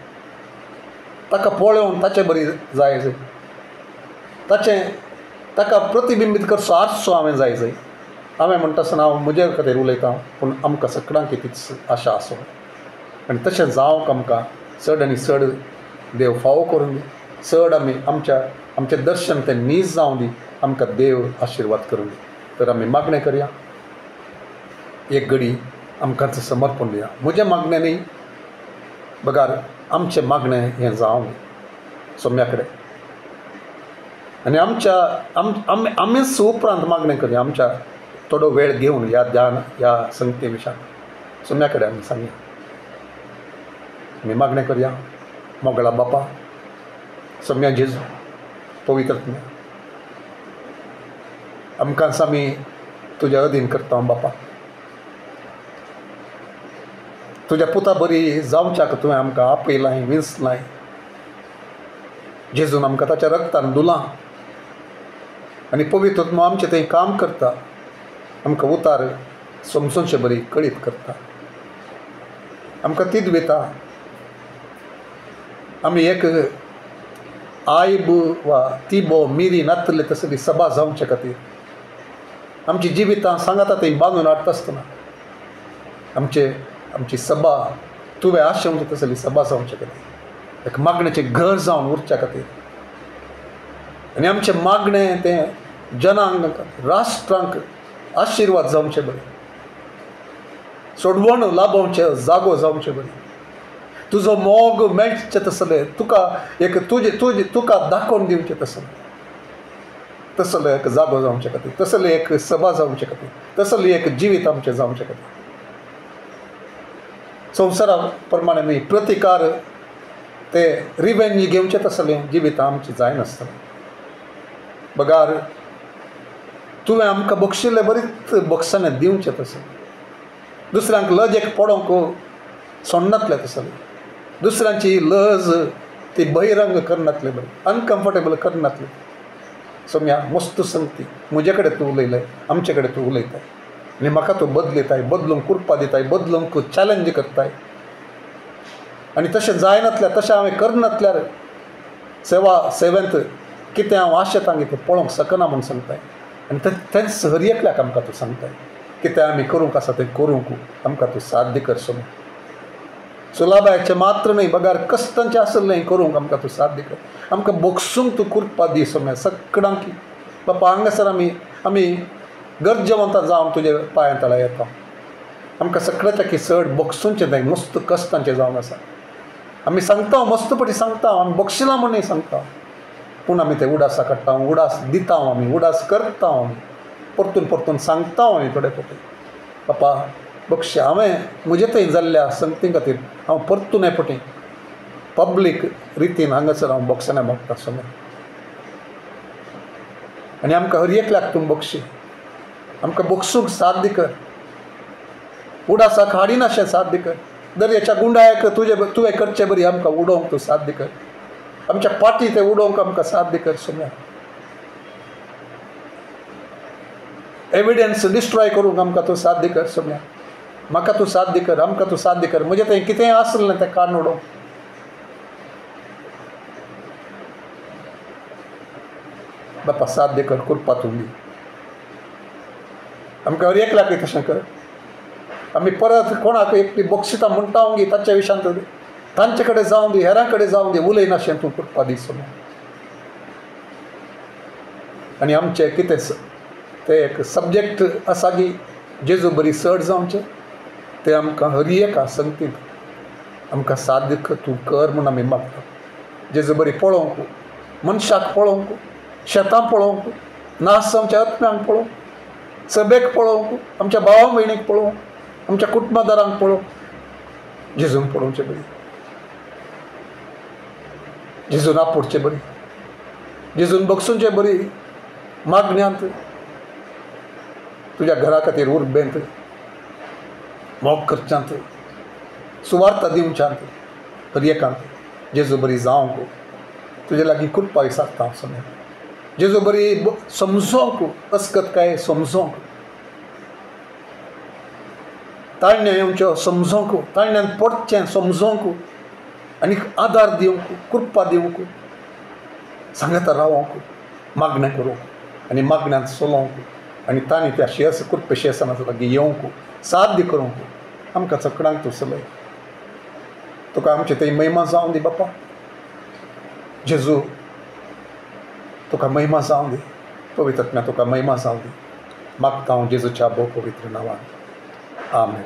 ताका पळोवन ताचे बरी जाय जंय, ताका प्रतिबिंबीत करचो आरसो हांवें जाय जंय. हांवें म्हणटा आसतना हांव म्हजे खातीर उलयतां, पूण आमकां सगळ्यांक तीच आशा आसूं आनी तशें जावंक आमकां चड आनी चड देव फावो करून दी. चड आमी आमचें दर्शन तें नीज जावं दी. आमकां देव आशिर्वाद करून दी. तर आमी मागणें करया. एक घडी आमकांच समर्पण दिया. म्हजें मागणें न्ही, बगार आमचें मागणें हें जावं दी सोम्या कडेन. आनी आमीच उपरांत मागणें करया. आमच्या थोडो वेळ घेवन ह्या संगते विशयान सोम्या कडेन आमी सांगया. आमी मागणें करया. मोगळा बापा, सोम्या जेजू, पवित्रत्म्या, आमकांच आमी तुज्या अधीन करता बापा. तुज्या पुता बरी जावच्याक तुवें आमकां आपयलां, विंचलां. जेजून आमकां ताच्या रक्तान धुलां आनी पवित्रत्मा आमचें थंय काम करता. आमकां उतार समसोनचे बरी कळीत करता. आमकां तीद दिता. आमी एक आयब वा तिबो मिरी नातले तसली सभा जावचे खातीर आमची जिवितां सांगाता थंय बांदून हाडटा आसतना आमची सभा तुवें आशेवंची तसली सभा जावचे खातीर एक मागणेचें घर जावन उरच्या खातीर आनी आमचें मागणें तें जनांक राष्ट्रांक आशिर्वाद जावचें बरें, सोडवण लाभोवचें जागो जावचें बरें, तुजो मोग मेळचें तसलें, तुका दाखोवन दिवचें तसलें एक जागो जावचे खातीर, तसलें एक सभा जावचे खातीर, तसलें एक जिवीत आमचें जावचें खातीर. संवसारा प्रमाणे न्ही, प्रतिकार ते रिवेंज घेवचें तसलें जिवीत आमचें जायनासतलें. बगार तुवें आमकां बक्षिल्लें बरीच बक्षांनी दिवचें तसलें, दुसऱ्यांक लजेक पडोवंक सोडनातलें तसलें, दुसऱ्यांची लज ती बहिरंग करनातलें बरें, अनकम्फर्टेबल करनातलें. सोम्या मस्त संगती म्हजे कडेन तूं उलयलें, आमचे कडेन तूं उलयताय आनी म्हाका तूं बदलयताय, बदलूंक कुरपा दिताय, बदलूंक चॅलेंज करताय. आनी तशें जायनातल्यार, तशें हांवें करनातल्यार सेवेंत कितें हांव आशेतां कितें पळोवंक शकना म्हूण सांगताय. आनी तेंच हर एकल्याक आमकां तूं सांगताय. कितें आमी करूंक आसा तें करूंक आमकां तूं साध्य कर. सोम्या सुलाबायचें मात्र न्ही, बगार कश्टांचें आसलें करूंक आमकां तूं साध्य कर. आमकां बोगसूंक तूं कुरपा दी. सोम्या सगळ्यांक बापा हांगासर आमी गरजेवंतां जावन तुजे पांया तळा येता. आमकां सगळ्याच्या की चड बोगसूंचें तें मस्त कश्टांचें जावन आसा. आमी सांगता, मस्तपटी सांगता, आमी बक्षिलां म्हणून सांगता, पूण आमी तें उडासा काडटा, उडास दिता, आमी उडास करता, आमी परतून परतून सांगता आमी थोडे फावटी बापा बक्षी. हांवें म्हजे थंय जाल्ल्या संगती खातीर हांव परतून हे फावटी पब्लीक रितीन हांगासर हांव बक्षांनी मागता. सोम्या आनी आमकां हर एकल्याक तूं बक्षी, आमकां बक्षूंक साध्य कर, उडासाक हाडिनाशें साध्य कर. दर्याच्या गुंडायक तुवें करचें बरी आमकां उडोवंक तूं साध्य कर. आमच्या पाटी ते उडोवंक आमकां साध्य कर. सोम्या एविडन्स डिस्ट्रॉय करूंक आमकां तूं साध्य कर. सोम्या म्हाका तूं साध्य कर, आमकां तूं साध्य कर. म्हजें थंय कितेंय आसलें तें काडून उडोवंक. बापा साध्य कर, कृपा तुमी आमकां एकल्याक तशें कर. आमी परत कोणाक एकटी बक्षितां म्हणटा गी ताच्या विशयांत तांचे कडेन जावं दी, हेरां कडेन जावं दी, उलयनाशें तूं कृपा दी समोर. आनी आमचें कितें तें एक सब्जेक्ट आसा की जेजू बरी चड जावचें तें आमकां हर एका संगतीन आमकां साध्य तूं कर म्हूण आमी मागता. जेजू बरी पळोवंक, मनशाक पळोवंक, शेतां पळोवंक, नास आमच्या आत्म्यांक पळोवंक, सभेक पळोवंक, आमच्या भावां भयणीक पळोवंक, आमच्या कुटुंबदारांक पळोवंक जेजून पळोवचें बरी, जेजून आपुडचें बरी, जेजून बगसूचें बरी. मागण्यांत तुज्या घरा खातीर उर्बेंत मोग करच्यांत, सुवार्ता दिवच्यांत, हर एकांत जेजू बरी जावंक तुजे लागीं कृपा विसारता हांव समोर. जेजू बरी समजोवंक, अस्कतकाय समजोवंक, ताळण्या येवच्यो समजोवंक, ताळण्यांत पडचें समजोवंक आनी आदार दिवंक, कृपा दिवंक, सांगाता रावंक, मागण्या करूंक आनी मागण्यांत चलोवंक आनी तांणी त्या शेस कृपे शेसनाच्या लागीं येवंक, साध्य करूंक आमकां चकडांक तूं चलय. तुका आमची थंय महिमा जावं दी बापा. जेजू तुका महिमा जावं दी, पवित्र आत्म्या तुका महिमा जावं दी. मागता हांव जेजूच्या भोव पवित्र नांवान. आमेन.